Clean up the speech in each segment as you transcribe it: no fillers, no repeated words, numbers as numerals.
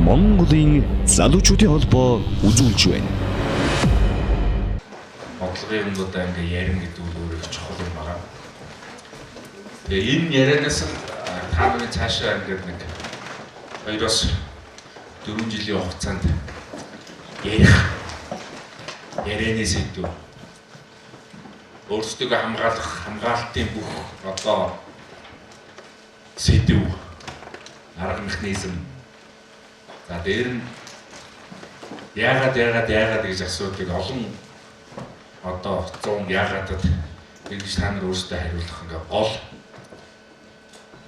Монголын залуучуудын холбоо үзүүлж байна. Бодлогын юмудаа ингээ ярина гэдэг нь өөрөө чухал юм байна. Тэгээ энэ ярианаас та нарын цаашаа ингээд нэг 2-4 жилийн хугацаанд ярианы сэдв өөрсдөө хамгаалтын бүх одоо сэдв арга механизм за дээр нь яагаад гэж асуудыг олон одоо 100 яагаадад ингэж та нар өөрсдөө хариулах ингээ гол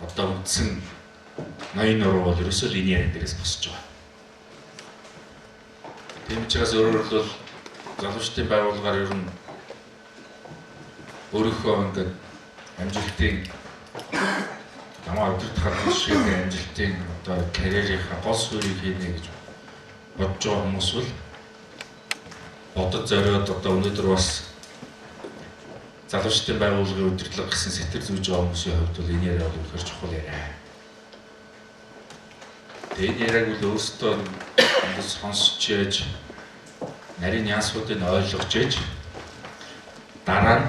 одоо үндсэн ноён нуруу бол ерөөсөө линейр дээрээс босч байгаа. Тийм учраас өөрөөр хэлбэл залуучдын байгууллагаар ер нь өөрийнхөө ингээд амжилтын намаа өдөртөх шиг амжилтын одоо карьерийнхаа гол суурийг хийнэ гэж бодож байгаа хүмүүс бол бодож зориод одоо өнөөдөр бас залуучдын байгууллагын удирдлага гэсэн сэтгэл зүйж байгаа хүмүүсийн хувьд бол энэ яриа бол үнэхээр чухал яриа. Энэ яриаг бол өөрсдөө сонсч яаж нарийн яансуудыг ойлгож яаж дараа нь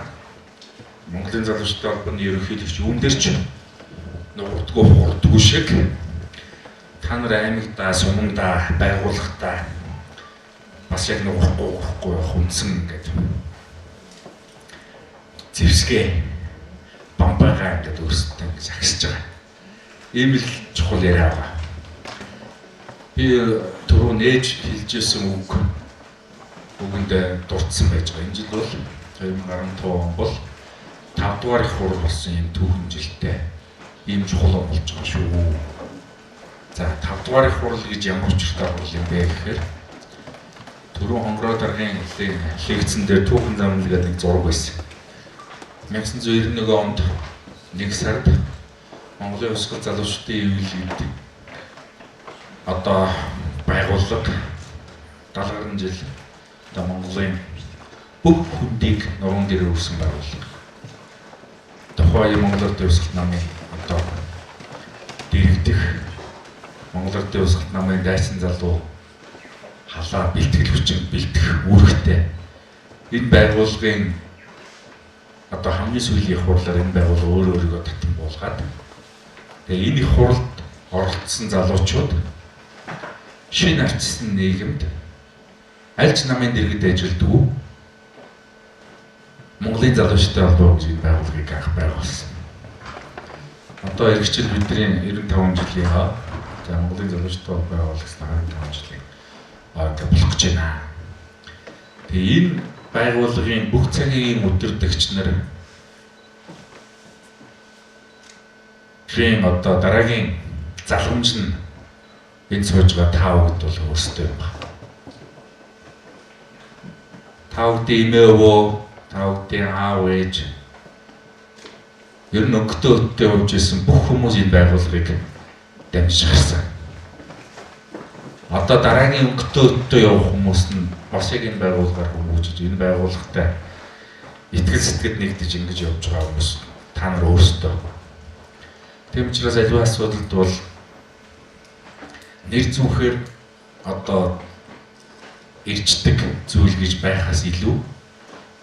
Монголын залуучдын холбооны ерөнхийлөгч юун дээр ч нурдгүй хурдгүй шиг та нар аймагтаа сумандаа байгууллагатаа бас яг нурахгүй хүнсэн ингээд зэвсгээ бамбагаа ингээд өөрсдөө ингэж агсаж байгаа. Ийм л чухал яриа байгаа. Би түрүү нээж хэлжсэн үгэнд дурдсан байж байгаа. Энэ жил бол 2015 он бол 5 дугаар их хурал болсон юм түүхэн жилдээ ийм чухал болж байгаа шүү. За 5 дугаар их хурал гэж ямар учиртай хурал юм бэ гэхээр түрүү хонгороо даргын легцэн дээр түүхэн замнал гэдэг нэг зураг байсан. 1991 онд 1 сард Монголын Хувьсгал залуучдын ивэл гэдэг одоо байгууллага 70 гаруй жил одоо Монголын бүх хүндийг нуруунд дээр өрсөн байгууллага. Тухайн Монгол Ардын Хувьсгалт намын одоо дэрэгдэх Монгол Ардын Хувьсгалт намын дайсан залуу халаа бэлтгэл хүчин бэлтгэх үүрэгтэй энэ байгууллагын одоо хамгийн сүүлийн их хурлаар энэ байгууллага өөрийгөө татан буулгаад тэгээ энэ их хуралд оролцсон залуучууд шинэ арчсан нийгэмд аль ч намын дэргэд ажилддаг Монголын залуучдын холбоо гэж энэ байгууллагыг анх байгуулсан. Одоо иргэжил бидний 95 жилийн за Монголын залуучдын холбоо байгуулагдсан 25 жилийн ингээд болох гэж байна. Тэгээ энэ байгууллагын бүх цагийн өдөрдөгч нар гэн одоо дараагийн залхамж нь энэ сууж байгаа таавд бол өөрсдөө юм байна. Таавдын эмээ өвөө, таавдын аав ээж ер нь өнгөтэй явж исэн бүх хүмүүс энэ байгууллагыг дамжчихсан. Одоо дараагийн өнгөтэй явах хүмүүс нь бас яг энэ байгууллагаар хүмүүжиж энэ байгууллагатай итгэл сэтгэл нэгдэж ингэж явж байгаа хүмүүс та нар өөрсдөө. Тийм учраас аливаа асуудалд бол нэр зүүхээр одоо ирждэг зүйл гэж байхаас илүү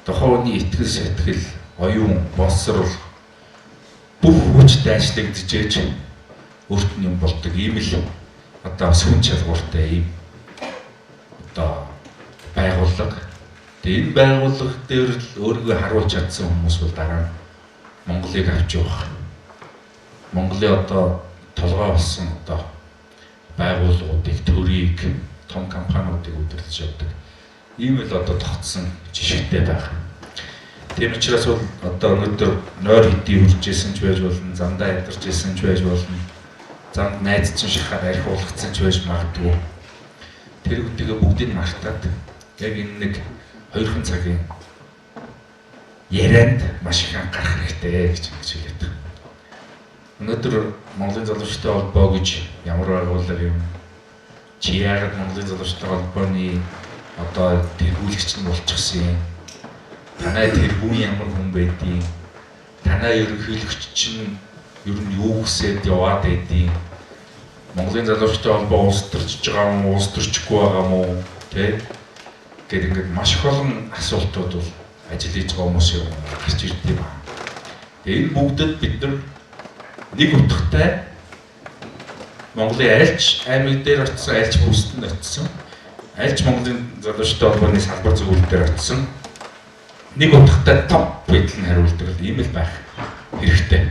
тухайн хүний итгэл сэтгэл, оюун, боловсрол бүх хүч дайшлагдж өөрт нь юм болдог ийм л одоо сүн чалгууртай ийм одоо байгууллага. Тэгээ энэ байгууллага дээр л өөрийгөө харуулж чадсан хүмүүс бол дараа нь Монголыг авч явах. Монголын одоо толгой болсон одоо байгууллагуудыг, төрийг, том компаниудыг удирдах явдаг. Ийм л одоо тогтсон жишгтэй байна. Тийм учраас бол одоо өнөөдөр нойр хэдий үржсэн ч байж болно, замдаа ядарч ирсэн ч байж болно. Замд найз чинь шахаад архиулгацсан ч байж магадгүй. Тэр үдгээ бүгдийг мартаад яг энэ нэг 2 цагийн ярианд маш их анхаарах хэрэгтэй гэж хэлээд байна. Өнөөдөр Монголын залуучдын холбоо гэж ямар байгууллага юм? Чи яагаад Монголын залуучдын холбооны одоо тэргүүлэгч нь болчихсон юм? Танай тэргүүн ямар хүн байдгийг? Танай ерөнхийлөгч чинь ер нь юу гэсэд яваад байдгийг? Монголын залуучуудын холбоо улс төрчж байгаа юм уу, улс төрчихгүй байгаа юм уу, тэ? Гэт ингээд маш их олон асуултууд бол ажил хийж байгаа хүмүүс юм гарч ирдэг юм аа. Тэгээ энэ бүгдэд бид нар нэг утгатай Монголын альч аймаг дээр очсон, альч бүстэнд очсон, альч Монголын залуучуудын холбооны салбар зөвлөлт дээр очсон нэг утгатай топ байдал нь хариулдаг л ийм л байх хэрэгтэй.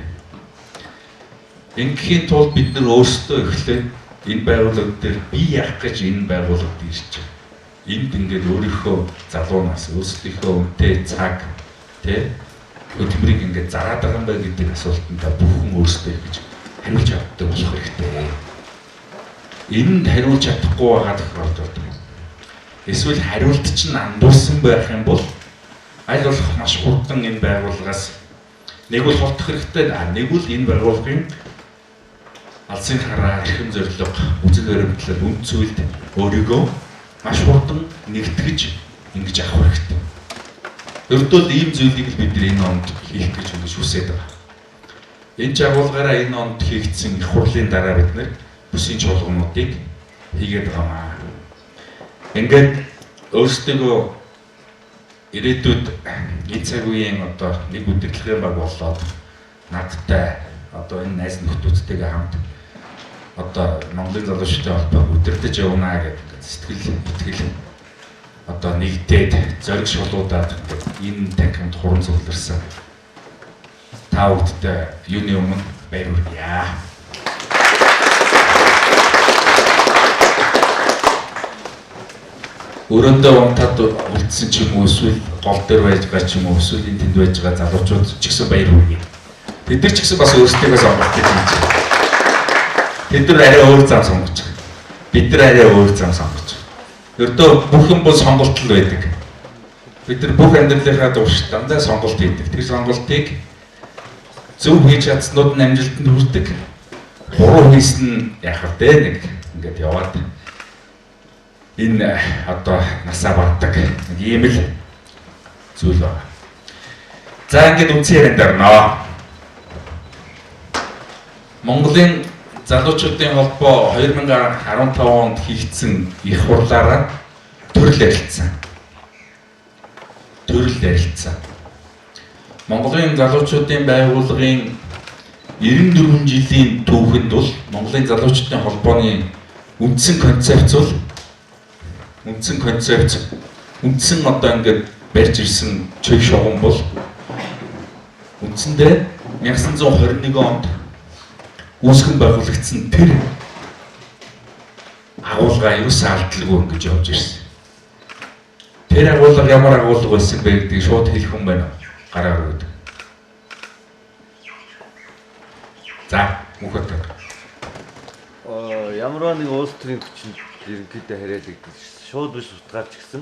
Ингээхийн тулд бид нар өөрсдөө эхлээд энэ байгууллага дээр би яах гэж энэ байгууллагад ирж байна. Энд ингээд өөрийнхөө залуунаас өөрсдийнхөө үнэтэй цаг тэ хөдөлмөрийг ингээд зараад байгаа юм байна гэдэг асуултанд бүхэн өөрсдөө гэж хариулж авдаг болох хэрэгтэй. Энд хариулж чадахгүй байгаа тохиолдолд эсвэл хариулт чинь андуурсан байх юм бол аль болох маш хурдан энэ байгууллагаас нэг бол холдох хэрэгтэй, нэг бол энэ байгууллагын алсын хараа, эрхэм зорилго, үзэл баримтлал, үнд зүйлд өөрийгөө маш хурдан нэгтгэж ингэж авах хэрэгтэй. Ердөө ийм зүйлийг л бид энэ онд хийх гэж хүсэж байгаа. Энэ жагуулгаараа энэ онд хийгдсэн их хурлын дараа бид нэр бүсийн чуулгануудыг хийгээд байгаа. Ингээд өөрсдөө ирээдүйд энэ цаг үеийн одоо нэг удирдлагын баг болоод надтай одоо энэ найз нөхдүүдтэйгээ хамт одоо Монголын залуучуудын холбоог удирдах явна гэдэг сэтгэл итгэл одоо нэгдээд зориг шулуудаад энэ танхимд хуран цугларсан та бүдтэй юуны өмнө баяр хүргье. Өрөөндөө унтаад үлдсэн ч юм уу эсвэл гол дээр байж байгаа ч юм уу эсвэл энэ тэнд байж байгаа залуучууд ч гэсэн баяр хүргье. Тэд нар ч гэсэн бас өөрсдөө сонгох гэж байна. Тэд нар арай өөр зам сонгож байгаа. Бид нар арай өөр зам сонгож байгаа. Ердөө бүхэн бол сонголт л байдаг. Бид нар бүх амьдралынхаа турш дандаа сонголт хийдэг. Тэр сонголтыг зөв хийж чадснууд нь амжилтанд хүрдэг. Буруу хийсэн нь яах вэ нэг ингээд яваад энэ одоо насаа барддаг нэг ийм л зүйл байна. За ингээд үндсэн ярианд орноо. Монголын залуучуудын холбоо 2015 онд хийгдсэн их хурлаараа төрөл ярилцсан. Монголын залуучуудын байгууллагын 94 жилийн түүхэнд бол Монголын залуучуудын холбооны үндсэн одоо ингээд барьж ирсэн чиг шугам бол үндсэндээ 1921 онд үүсгэн байгуулагдсан тэр агуулга юусан алдалгүй ингэж явж ирсэн. Тэр агуулга ямар агуулга байсан бэ гэдгийг шууд хэлэх юм байна. Гараа өргөд. За, мөхөд. Ямар нэг улс төрийн хүчин ерөнхийдөө хариалагддаг шууд биш утгаарч гисэн.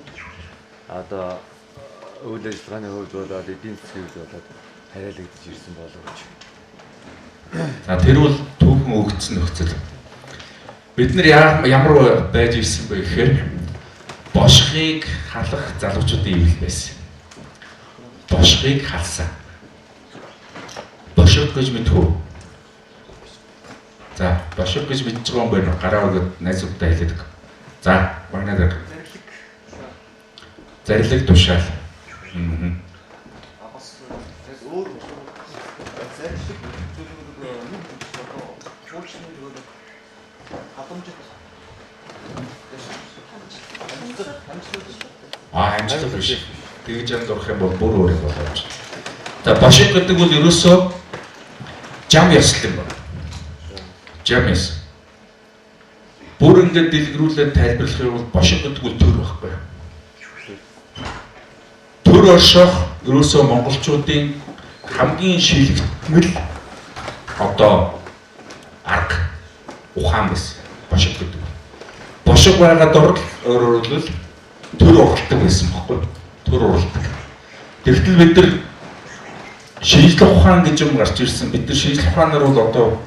Одоо үйл ажиллагааны хувьд болоод эдийн засгийн хувьд болоод хариалагдж ирсэн боловч. За тэр бол түүхэн өгдсөн нөхцөл. Бид нар ямар байж ирсэн бэ гэхээр бошхыг халах залуучуудын ивэл байсан. Бошхыг халсан. Бошхог гэж мэдв үү? За, бошхог гэж мэдж байгаа юм байна. Гараа өгöd найзуудтай хэлээд. За, багнаад зарлиг тушаал. Бас өөр зарлиг амжилт биш. Тэгж андуурах юм бол бүр өөр юм болооч. За бошиг гэдэг бол ерөөсөө жам ясл юм байна. Жам яс. Бүр ингээд дэлгэрүүлээд тайлбарлах юм бол бошиг гэдэг бол төр байхгүй. Төр орших ерөөсөө монголчуудын хамгийн шилэгтмэл одоо арга ухаан байсан. Бошиг гэдэг. Бошиг байгаа дор өөрөөр төр уралдаг байсан байхгүй. Төр уралдаг. Тэгтэл бид нар шинжлэх ухаан гэж юм гарч ирсэн. Бид нар шинжлэх ухаанаар бол одоо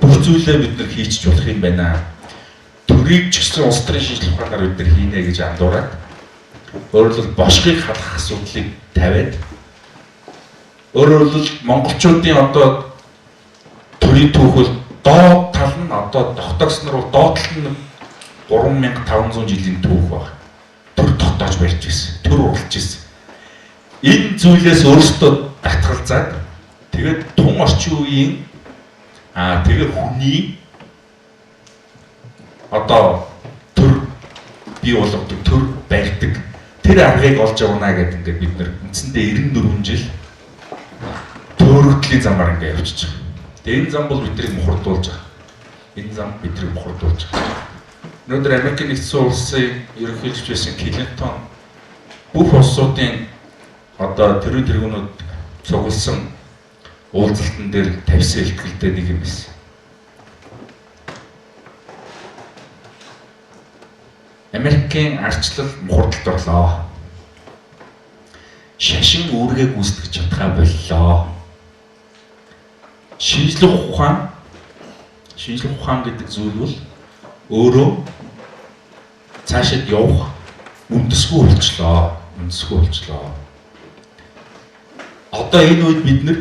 бүх зүйлээ бид нар хийчих болох юм байна. Төрийг ч гэсэн улс төрийн шинжлэх ухаанаар бид нар хийнэ гэж андуураад өөрөөр бошгыг халах асуудлыг тавиад өөрөөр монголчуудын одоо төрийн түүхэл доод тал нь одоо тогтоогсноор бол доод тал нь 3500 жилийн түүх баг. Төр тогтоож барьж ирсэн. Төр уралж ирсэн. Энэ зүйлээс өөрсдөө татгалзаад тэгээд тун орчин үеийн тэгээд хүний одоо төр бий болгодог, төр барьдаг тэр аргыг олж авна гэдэг ингээд бид нэр үндсэндээ 94 жил төөрөгдлийн замаар ингээд явчихж байгаа. Тэгээ энэ зам бол биднийг мухардуулж байгаа. Энэ зам биднийг мухардуулж байгаа. Өнөөдөр Америк нэгдсэн улсын ерөнхийлөгч байсан Клинтон бүх улсуудын одоо төрийн тэргүүнүүд цугласан уулзалтан дээр тавьсан ихтгэлтэй нэг юм байсан. Америкийн арчлал мухардалд орлоо. Шашин үүргээ гүйцэтгэж чадхаа боллоо. Шинжлэх ухаан гэдэг зүйл бол өөрөө цаашид явах үндэсгүй болчлоо. Одоо энэ үед бид нэр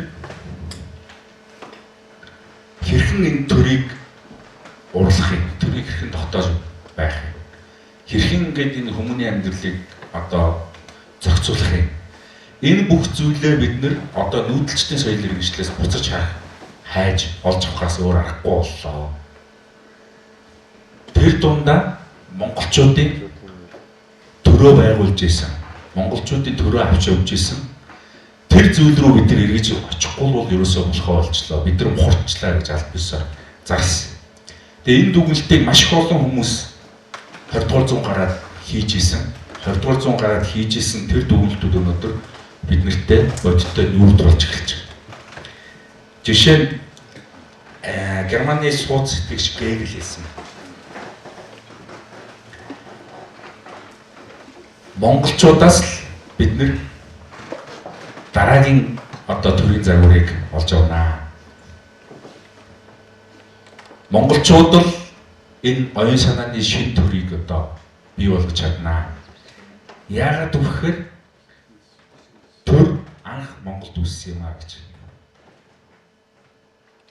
хэрхэн энэ төрийг урлахыг, төрийг хэрхэн тогтоож байх юм. Хэрхэн ингээд энэ хүмүүний амьдралыг одоо зохицуулах юм. Энэ бүх зүйлээ бид нэр одоо нүүдэлчдийн соёл иргэншлээс буцаж хайж олж авахаас өөр аргагүй боллоо. Тэр дундаа монголчуудын төрөө байгуулж исэн, монголчуудын төрөө авч явж исэн тэр зүйл рүү бид нар эргэж очихгүй бол ерөөсөө болохоо болчлоо. Бид нар мухарчлаа гэж аль бисаар зарсан. Тэгээ энэ дүгнэлтийг маш их олон хүмүүс 20 дугаар зуун гараад хийж исэн. 20 дугаар зуун гараад хийж исэн тэр дүгнэлтүүд өнөөдөр бид нартэй бодиттой нүүрд болж эхэлж байна. Жишээ нь Германы сууд сэтгэгч Гегель хэлсэн. Монголчуудаас л бид нэр дараагийн одоо төрийн загварыг олж авнаа. Монголчууд л энэ оюун санааны шин төрийг одоо бий болгож чаднаа. Яагаад гэвэл төр анх Монголд үүссэн юм а гэж.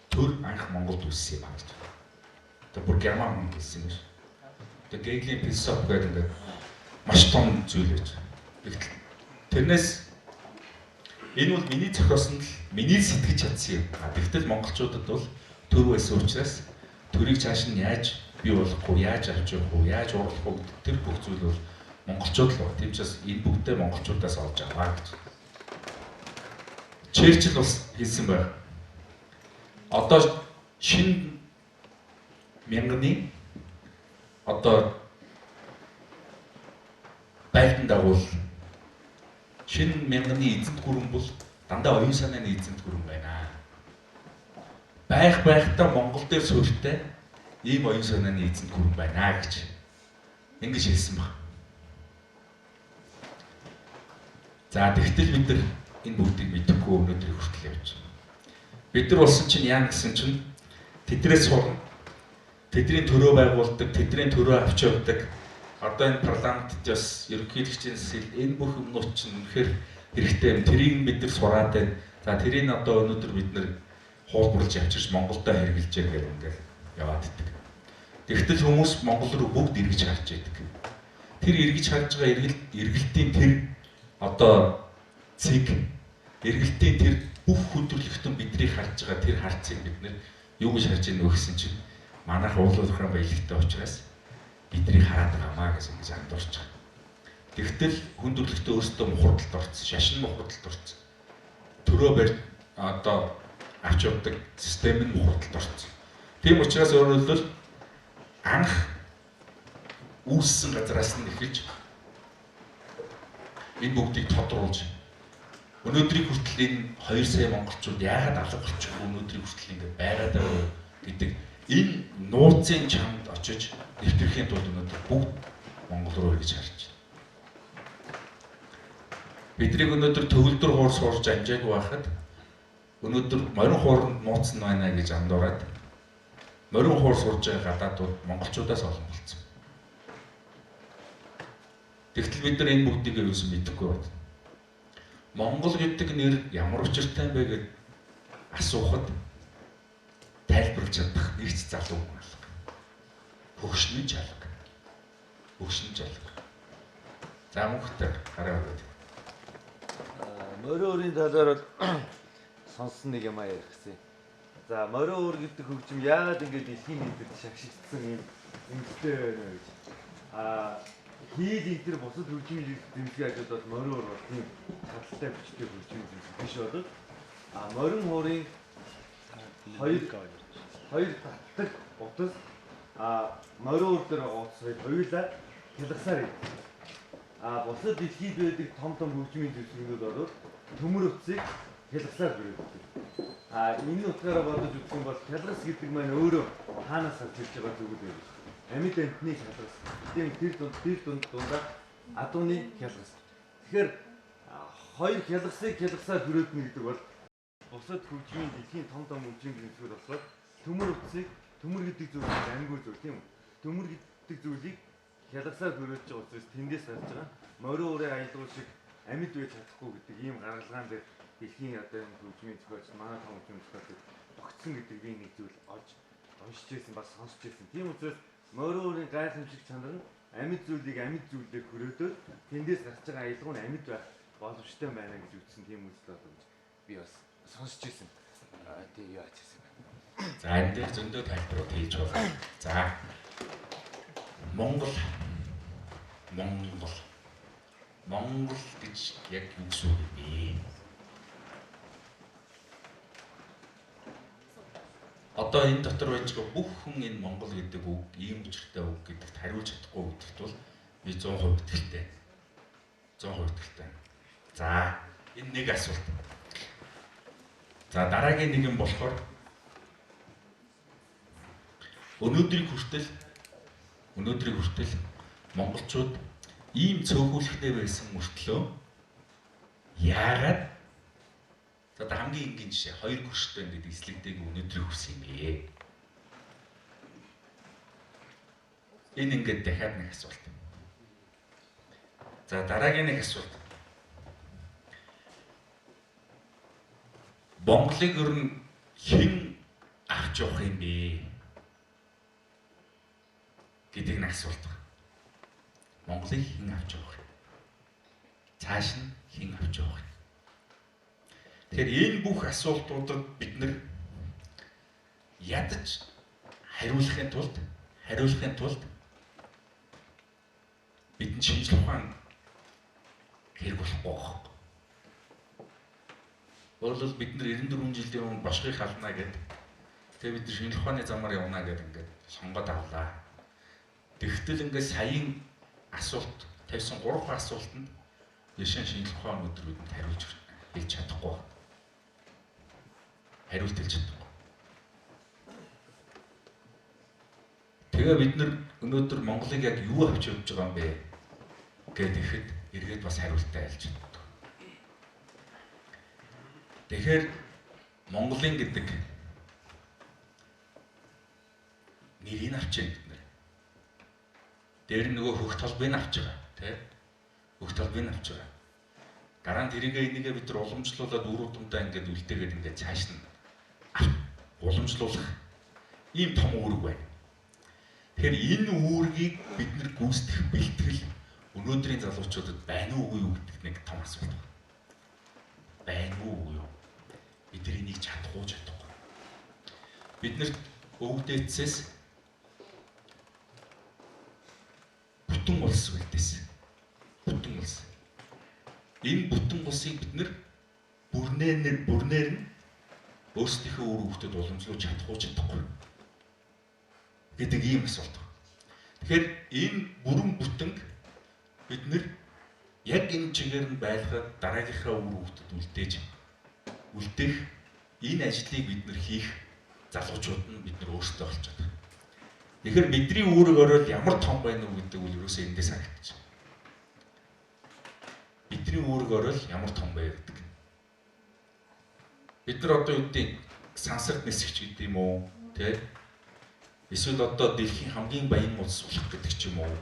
Төр анх Монголд үүссэн юм а гэж. Тэгээ бүр герман хүн хэлсэн юм шиг. Тэгээ Гегелийн философи гэдэг ингээд маш том зүйл байж байгаа. Тэрнээс энэ бол миний зохиосон л миний сэтгэж чадсан юм. Тэгтэл монголчуудад бол төр байсан учраас төрийг цааш нь яаж бий болохгүй, яаж авч явах уу, яаж урлах уу гэдэг тэр бүх зүйл бол монголчууд л. Тийм ч бас энэ бүгдээ монголчуудаас олж аваа гэж. Черчилль бас хэлсэн байна. Одоо шинэ мянганы одоо байлдан дагуул шинэ мянганы эзэнт гүрэн бол дандаа оюун санааны эзэнт гүрэн байна. Байхдаа Монгол дээр суурьтай ийм оюун санааны эзэнт гүрэн байна гэж ингэж хэлсэн баг. За тэгтэл бид нар энэ бүгдийг мэдэхгүй өнөөдрийг хүртэл явж байна. Бид нар болсон чинь яа гэсэн чинь тэдрээс сурна. Тэдний төрөө байгуулдаг, тэдний төрөө авч явдаг. Одоо энэ парламентд бас ерөнхийлөгчийн засаг энэ бүх юмнууд чинь үнэхээр хэрэгтэй юм. Тэрийг бид нар сураад байна. За тэрийг одоо өнөөдөр бид нар хуулбарлаж авчирч Монголдо хэрэгжилж яах гэдэг ингээд яваад иддэг. Тэгтэл хүмүүс Монгол руу бүгд эргэж харж байдаг. Тэр эргэж харж байгаа эргэлтийн тэр одоо цэг эргэлтийн тэр бүх хөдөлгөлтөн биднийг харж байгаа тэр харцыг бид нэр юу гэж харж ийнө гэсэн чинь манайх уулуулахын баялагтай учраас биднийг хараад байгаамаа гэсэн ингэж андуурч байгаа. Тэгтэл хүндрэлтээ өөрсдөө мухардалд орсон, шашин мухардалд орсон. Төрөө барь одоо авч явдаг систем нь мухардалд орсон. Тийм учраас өөрөөр хэлбэл анх үүссэн газраас нь эхэлж энэ бүгдийг тодруулж өнөөдрийг хүртэл энэ 2 сая монголчууд яагаад алга болчихгүй өнөөдрийг хүртэл ингэ байгаад байгаа гэдэг энэ нууцын чамд очиж нэвтрэхийн тулд өнөөдөр бүгд Монгол руу ирж харж байна. Биднийг өнөөдөр төгөлдөр хуур сурж амжаагүй байхад өнөөдөр морин хууранд нууцсан байна гэж андуураад морин хуур сурж байгаа гадаадууд монголчуудаас олон болсон. Тэгтэл бид нар энэ бүгдийг юусэн мэдэхгүй байна. Монгол гэдэг нэр ямар учиртай юм бэ гэж асуухад тайлбарлаж чадах нэг ч залуу хүн алга. Хөгшнөн ч алга. Хөгшнөн ч алга. За мөнхтэй гараа өгөөд. Морин өөрийн талаар бол сонссон нэг юм ярих гэсэн. За морин өөр гэдэг хөгжим яагаад ингэж дэлхийн нийтэд шагшигдсан юм эмгтэй байна вэ гэж. Хийл интер бусад хөгжмийн зэмлэгийн ажил бол морин өөр бол тийм чадaltaй бичдэг хөгжмийн зэмлэг биш болов. Морин өөрийн хоёр татдаг утас морин өөр дээр утас хоёулаа хялгасаар юм. Бусад дэлхийд байдаг том хөгжмийн зэмлэгүүд бол төмөр утсыг хялгасаар бүрддэг. Энэ утгаараа бодож үзсэн бол хялгас гэдэг маань өөрөө хаанаас гарч ирж байгаа зүйл вэ? Амьд амьтны хялгас. Тэр дундаа адууны хялгас. Тэгэхээр хоёр хялгасыг хялгасаар бүрдэнэ гэдэг бол бусад хөгжмийн дэлхийн том хөгжмийн зэмлэгүүд болохоор төмөр гэдэг зүйлийг амьгүй зүйл тийм үү? Төмөр гэдэг зүйлийг хялгасаар бүрдэж байгаа учраас тэндээс гарч байгаа морин өөрийн аялал шиг амьд байж чадахгүй гэдэг ийм гаргалгаан дээр дэлхийн одоо энэ хөгжмийн зохиолч манай том хөгжмийн зохиолч тогтсон гэдэг би нэг зүйл олж уншиж байсан бас сонсч байсан. Тийм учраас морин өөрийн гайхамшиг чанар нь амьд зүйлийг амьд зүйлээр хүрээдөө тэндээс гарч байгаа аялал нь амьд байх боломжтой байна гэж үзсэн тийм үзэл болов гэж би бас сонсч байсан. Тэг юу ачсан бэ? За энэ дээр зөндөө тайлбарууд хийж байна. За Монгол гэж яг юу гэсэн үг вэ? Одоо энэ дотор байж байгаа бүх хүн энэ Монгол гэдэг үг, ийм учиртай үг гэдэгт хариулж чадахгүй гэдэгт бол би 100% итгэлтэй. 100% итгэлтэй. За энэ нэг асуулт. За дараагийн нэг юм болохоор өнөөдрийг хүртэл монголчууд ийм цөөхүүлэхтэй байсан мөртлөө яагаад за хамгийн энгийн жишээ хоёр гүрштэй гэдэг эслэгдэг өнөөдрийг хүрсэн юм бэ? Энэ ингээд дахиад нэг асуулт. За дараагийн нэг асуулт. Монголыг ер нь хэн авч явах юм бэ? Гэдэг нэг асуулт байна. Монголыг хэн авч явах юм? Цааш нь хэн авч явах юм? Тэгэхээр энэ бүх асуултуудад бид нэр ядаж хариулахын тулд бидний шинжлэх ухаан хэрэг болохгүй байна. Өөрөлд бид нар 94 жилийн өмнө бошгыг халнаа гэдэг. Тэгээ бид нар шинжлэх ухааны замаар явна гэдэг ингээд сонгоод авлаа. Тэгтэл ингээд саяын асуулт тавьсан 3 асуултанд яшин шинжлэх ухааны өдрүүдэнд хариулж хэлж чадахгүй. Хариулт хэлж чадахгүй. Тэгээ бид нар өнөөдөр Монголыг яг юу авч явж байгаа юм бэ гэдэг ихэд эргээд бас хариултаа ялж чаддаг. Тэгэхээр Монголын гэдэг нэрийг авч яа бид нар. Дээр нөгөө хөх толбыг авч байгаа тийм. Хөх толбыг авч байгаа. Дараа нь тэрийгээ энийгээ бид нар уламжлуулад үр удамдаа ингээд үлдээгээд ингээд цааш нь уламжлуулах ийм том үүрэг байна. Тэгэхээр энэ үүргийг бид нар гүйцэтгэх бэлтгэл өнөөдрийн залуучуудад байна уугүй юу гэдэг нэг том асуулт байна. Байна уугүй юу? Бид нар энийг чадахгүй. Бид нарт өвгдээцээс бүтэн улс үлдээсэн. Бүтэн улс. Энэ бүтэн улсыг бид нар бүрнээр нь өөрсдийнхөө үр хөвгөдөд уламжлуулж чадахгүй гэдэг ийм асуулт байна. Тэгэхээр энэ бүрэн бүтэнг бид нар яг энэ чигээр нь байлгаад дараагийнхаа үр хөвгөдөд үлдээх энэ ажлыг бид нар хийх залуучууд нь бид нар өөрсдөө олж чадах. Тэгэхээр бидний үүрэг орол ямар том байна уу гэдэг үл ерөөсөө эндээс харагдаж байна. Бидний үүрэг орол ямар том бай гэдэг. Бид нар одоо юу гэдэг сансарт нисгч гэдэг юм уу? Тэ? Эсвэл одоо дэлхийн хамгийн баян улс болох гэдэг ч юм уу?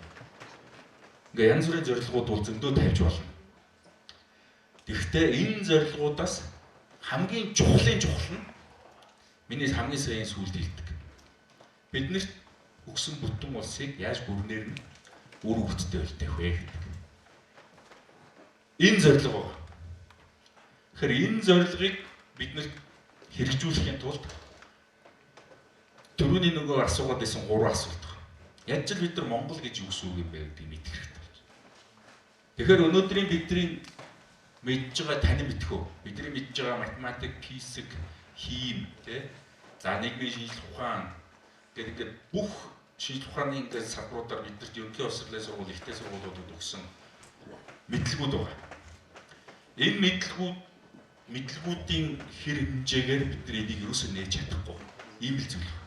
Ингээ янз бүрийн зорилгууд бол зөндөө тавьж болно. Тэгэхдээ энэ зорилгоудаас хамгийн чухал нь Миний хамгийн сайн сүлд хэлдэг. Биднэрт өгсөн бүтэн улсыг яаж бүрнээр нь үр хөвгтдээ үлдээх вэ гэдэг. Энэ зорилго байна. Тэгэхээр энэ зорилгыг бид нэр хэрэгжүүлэхийн тулд түрүүний нөгөө асуугаад байсан 3 асуулт байна. Яаж ч бид нар Монгол гэж юу гэсэн үг юм бэ гэдгийг мэдэх хэрэгтэй байна. Тэгэхээр өнөөдрийн бидний мэдж байгаа тань мэдэх үү? Бидний мэдж байгаа математик, физик, хим, тэ? За нийгмийн шинжилгээ ухаан гэдэг бүх шинжилгээ ухааны ингээд салбаруудаар бидэрт ерөнхий боловсролын сургууль, ихтэй сургуулиудад өгсөн мэдлэгүүд байгаа. Энэ мэдлэгүүдийн хэр хэмжээгээр бид нар энийг юусоо нээж чадахгүй. Ийм л зүйл байна.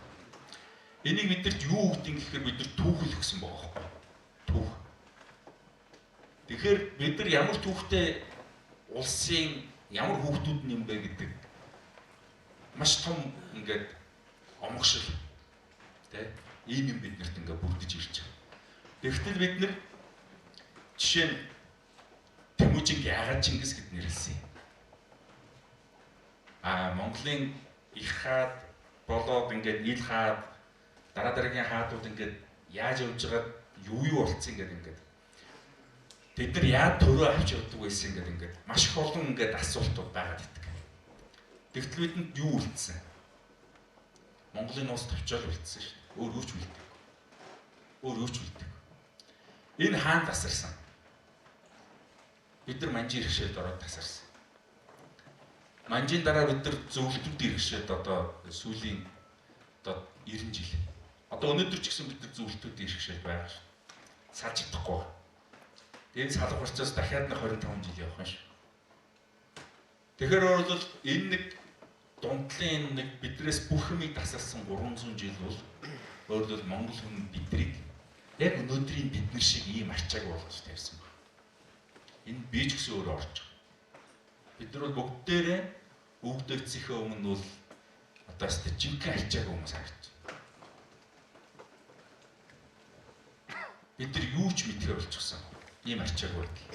Энийг бидэрт юу гэдэг гэхээр бид нар түүхэл гэсэн байгаа байхгүй. Түүх. Тэгэхээр бид нар ямар түүхтэй улсын ямар хүүхдүүд нь юм бэ гэдэг маш том ингээд омгшил тэ ийм юм биднэрт ингээд бүрдэж ирж байгаа. Тэгвэл бид нар жишээ нь Тэмүүжин яагаад Чингис гэд нэрлсэн юм. Монголын их хаад болоод ингээд ил хаад дараа дараагийн хаадууд ингээд яаж явж байгаад юу болцсон ингээд бид нар яад төрөө авч явдаг байсан ингээд маш их олон ингээд асуултууд байгаад идэх. Тэгтэл бидэнд юу үлдсэн? Монголын улс товчоол үлдсэн шүү дээ. Өөр юу ч үлдээгүй. Өөр юу ч үлдээгүй. Энэ хаан тасарсан. Бид нар манжийн иргэшээд ороод тасарсан. Манжийн дараа бид нар зөвлөлтүүд иргэшээд одоо сүүлийн 90 жил. Одоо өнөөдөр ч гэсэн бид нар зөвлөлтүүд иргэшээд байгаа шүү. Салж чадахгүй. Энэ салгуурчаас дахиад нэг 25 жил явах юм шүү. Тэгэхээр бол энэ нэг дундлын нэг биднээс бүх юмыг тасалсан 300 жил бол өөрөлдөл Монгол хүн бидрийг яг өнөөдрийн биднэр шиг ийм арчааг болгож тавьсан байна. Энэ би ч гэсэн өөрөө орж байгаа. Бид нар бол бүгдээрээ өвдөгцөхөө өмнө бол одоо ч жинхэнэ арчааг хүмүүс харж байна. Бид нар юу ч мэдхээ болчихсон. Ийм арчааг байдаг.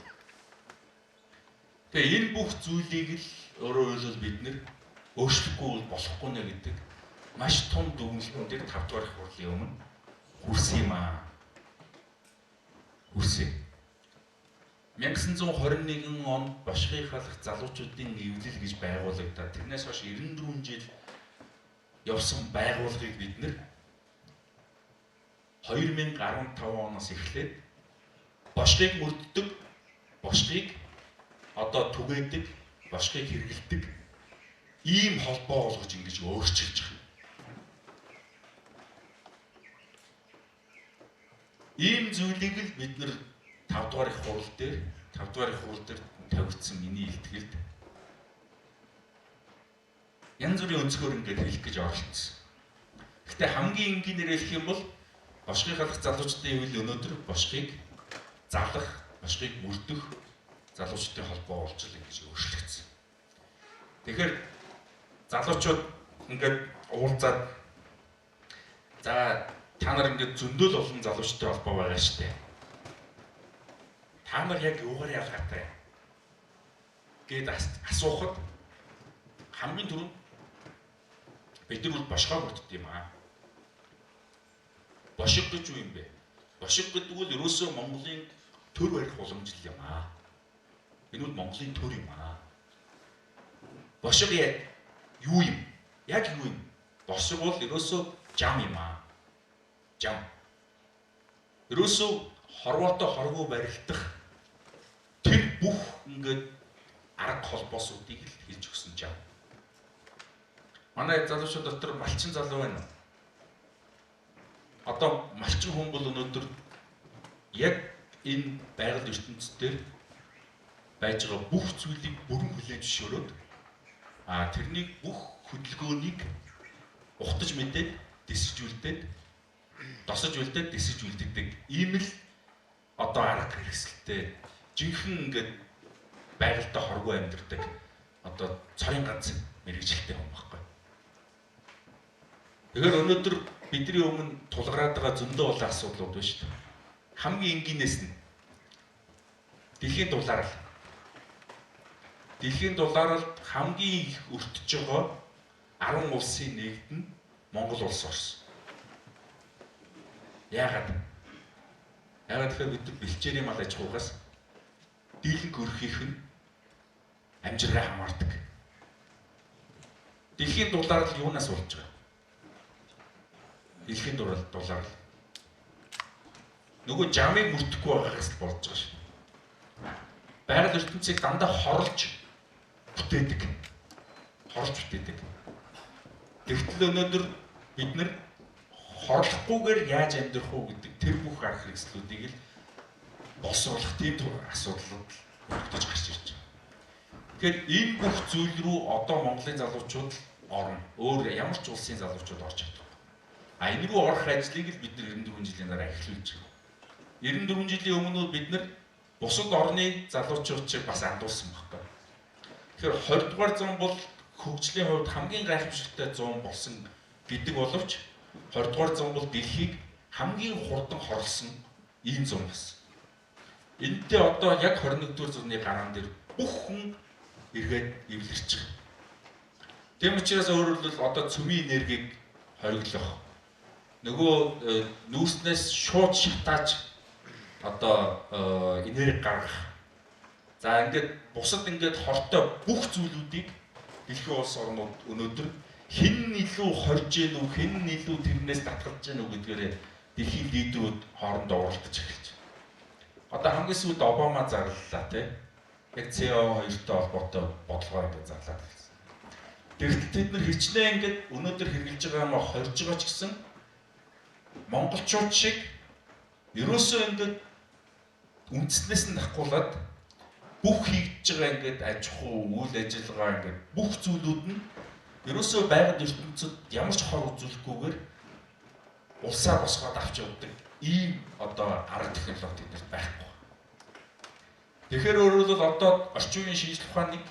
Тэгээ энэ бүх зүйлийг л өөрөөр хэлбэл бид нэр өөрчлөхгүй болохгүй нэ гэдэг маш том дүгнэлтэн дээр 5 дугаар их хурлын өмнө хүрсэн юм аа. Хүрсэн. 1921 онд Бошгын халах залуучуудын нэвлэл гэж байгуулагдаад тэрнээс хойш 94 жил явсан байгууллагыг бид нэр 2015 оноос эхлээд Бошгыг мөрддөг, Бошгыг одоо түгээдэг, Бошгыг хэрэгэлдэг ийм холбоо болгож ингэж өөрчилж байгаа. Ийм зүйлийг л бид нэр 5 дугаар их хурал дээр тавигдсан миний илтгэлд янз бүрийн өнцгөр ингээд хэлэх гэж оролцсон. Гэхдээ хамгийн энгийнээр хэлэх юм бол Бошгын халах залуучдын үйл өнөөдөр Бошгыг залах, Бошгыг мөрдөх залуучдын холбоо болж л ингэж өөрчлөгдсөн. Тэгэхээр залуучууд ингээд уулзаад за та нар ингээд зөндөл олон залуучдын холбоо байгаа шүү дээ. Та нар яг юугаар ялгаатай гэд асуухад хамгийн түрүүнд бид нар бол Бошгоо мөрддөг юм аа. Бошиг гэж юу юм бэ? Бошиг гэдэг нь ерөөсөө Монголын төр барих уламжлал юм аа. Энэ бол Монголын төр юм аа. Бошиг юу юм? Яг юу юм? Бошиг бол ерөөсөө жам юм аа. Жам. Ерөөсөө хорвоотой хоргоо барилдах тэр бүх ингээд арга холбоосуудыг л хэлж өгсөн жам. Манай залуучууд дотор малчин залуу байна. Одоо малчин хүн бол өнөөдөр яг энэ байгаль ертөнцийн байж байгаа бүх зүйлийг бүрэн хүлээн зөвшөөрөөд тэрнийг бүх хөдөлгөөнийг ухтаж мэдээд дэсжүүлдээд досож үлдээд дэсэж үлддэг ийм л одоо арга хэрэгсэлтэй жинхэнэ ингээд байгальтай хоргоо амьдардаг одоо цорын ганц мэрэгчлээ хүн байхгүй. Тэгэхээр өнөөдөр бидний өмнө тулгараад байгаа зөндөө олон асуудлууд байна шүү дээ. Хамгийн энгийнээс нь дэлхийн дулаалал хамгийн их өртөж байгаа 10 улсын нэгдэнд Монгол улс орсон. Яагаад? Яагаад гэхээр бид бэлчээрийн мал аж ахуйгаас дийлэнх өрхийнх нь амжиргаа хамаардаг. Дэлхийн дулаар л юунаас болж байгаа? Дэлхийн дулаар л нөгөө жамыг мөрдөхгүй байгаагаас л болж байгаа шүү. Байгаль ертөнцийг дандаа хорлж бүтээдэг. Тэгтэл өнөөдөр бид нар хорлохгүйгээр яаж амьдрах уу гэдэг тэр бүх арга хэрэгслүүдийг л боловсруулах тийм асуудлууд тогтож гарч ирж байгаа. Тэгэхээр энэ бүх зүйл рүү одоо Монголын залуучууд орно. Өөр ямар ч улсын залуучууд орж чадахгүй. Энэ рүү орох ажлыг л бид нар 94 жилийн дараа эхлүүлж байгаа. 94 жилийн өмнө бид нар бусад орны залуучуудыг бас андуулсан байхгүй. Тэгэхээр 20 дугаар зуун бол хөгжлийн хувьд хамгийн гайхамшигтай зуун болсон гэдэг боловч 20 дугаар зуун бол дэлхийг хамгийн хурдан хорлсон ийм зуун болсон. Энэтэй одоо яг 21 дугаар зууны гараан дээр бүх хүн эргээд эвлэрч байгаа. Тэм учраас өөрөөр хэлбэл одоо цөмийн энергийг хориглох нөгөө нүүрснээс шууд шатааж одоо энерги гаргах. За ингээд бусад ингээд хортой бүх зүйлүүдийг дэлхийн улс орнууд өнөөдөр хэн илүү хорж гэнэ үү, хэн илүү тэрнээс татгалж гэнэ үү гэдгээрээ дэлхийн лидерүүд хоорондоо уралдаж эхэлж байна. Одоо хамгийн сүүлд Обама зарлалаа тий. Яг CO2-той холбоотой бодлогоо ингээд зарлаад хэлсэн. Тэгвэл тэд нар хичнээн ингээд өнөөдөр хэрэгжилж байгаа юм хорж байгаа ч гэсэн монголчууд шиг ерөөсөө ингээд үндснээс нь дахгуулаад бүх хийж байгаа ингээд аж ахуй, үйл ажиллагаа ингээд бүх зүйлүүд нь ерөөсөө байгаль ертөнцид ямар ч хор үзүүлэхгүйгээр улсаа босгоод авч явдаг ийм одоо арга технологи тэднэрт байхгүй. Тэгэхээр өөрөөр хэлбэл одоо орчин үеийн шинжлэх ухааныг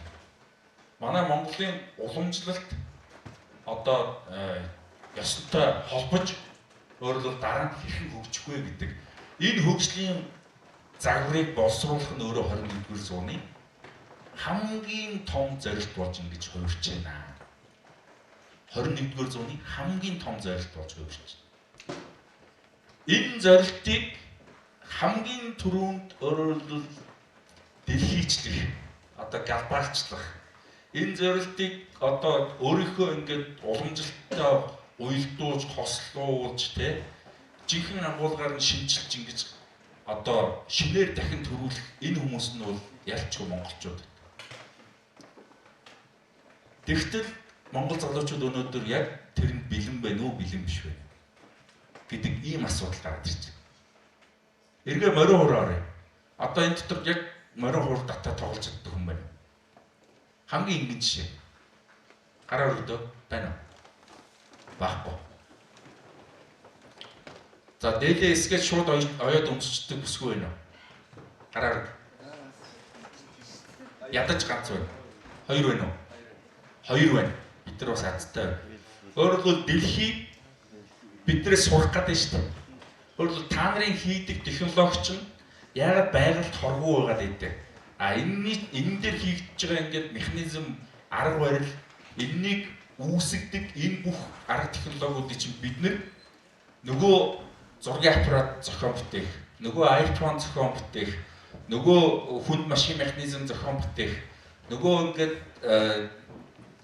манай Монголын уламжлалт одоо ёстой холбож өөрөөр хэлбэл дараа нь хэрхэн хөгжих вэ гэдэг энэ хөгжлийн загварыг боловсруулах нь өөрөө 21-р зууны хамгийн том зорилт болж ингэж хувирч байна. 21-р зууны хамгийн том зорилт болж хувирч байна. Энэ зорилтыг хамгийн түрүүнд өөрөөр хэлбэл дэлхийчлэх, одоо глобалчлах. Энэ зорилтыг одоо өөрийнхөө ингээд уламжлалттай уялдуулж, хослуулж тэ жинхэнэ агуулгаар нь шинжилж ингэж одоо шинээр дахин төрүүлэх энэ хүмүүс нь бол ялчгүй монголчууд. Тэгтэл монгол залуучууд өнөөдөр яг тэрэнд бэлэн байна уу, бэлэн биш вэ гэдэг ийм асуудал гараад ирж байна. Эргээ морин хуураарай. Одоо энэ дотор яг морин хуур татаа тоглож чаддаг хүн байна. Хамгийн энгийн жишээ. Гараар өрдөө байна уу? Баггүй. За дээлээ эсгээд шууд оёод өмсчдэг бүсгүй байна уу? Гараар. Ядаж ганц байна. Хоёр байна уу? Хоёр байна. Бид нар бас азтай байна. Өөрөөр хэлбэл дэлхийг биднээс сурах гэдэг шүү дээ. Өөрөөр хэлбэл та нарын хийдэг технологи чинь яагаад байгальд хоргүй байгаад идэв. Энэ дээр хийгдэж байгаа ингээд механизм, арга барил, энэнийг үүсгдэг энэ бүх арга технологиудыг чинь бид нөгөө зургийн аппарат зохион бүтээх, нөгөө iPhone зохион бүтээх, нөгөө хүнд машин механизм зохион бүтээх, нөгөө ингээд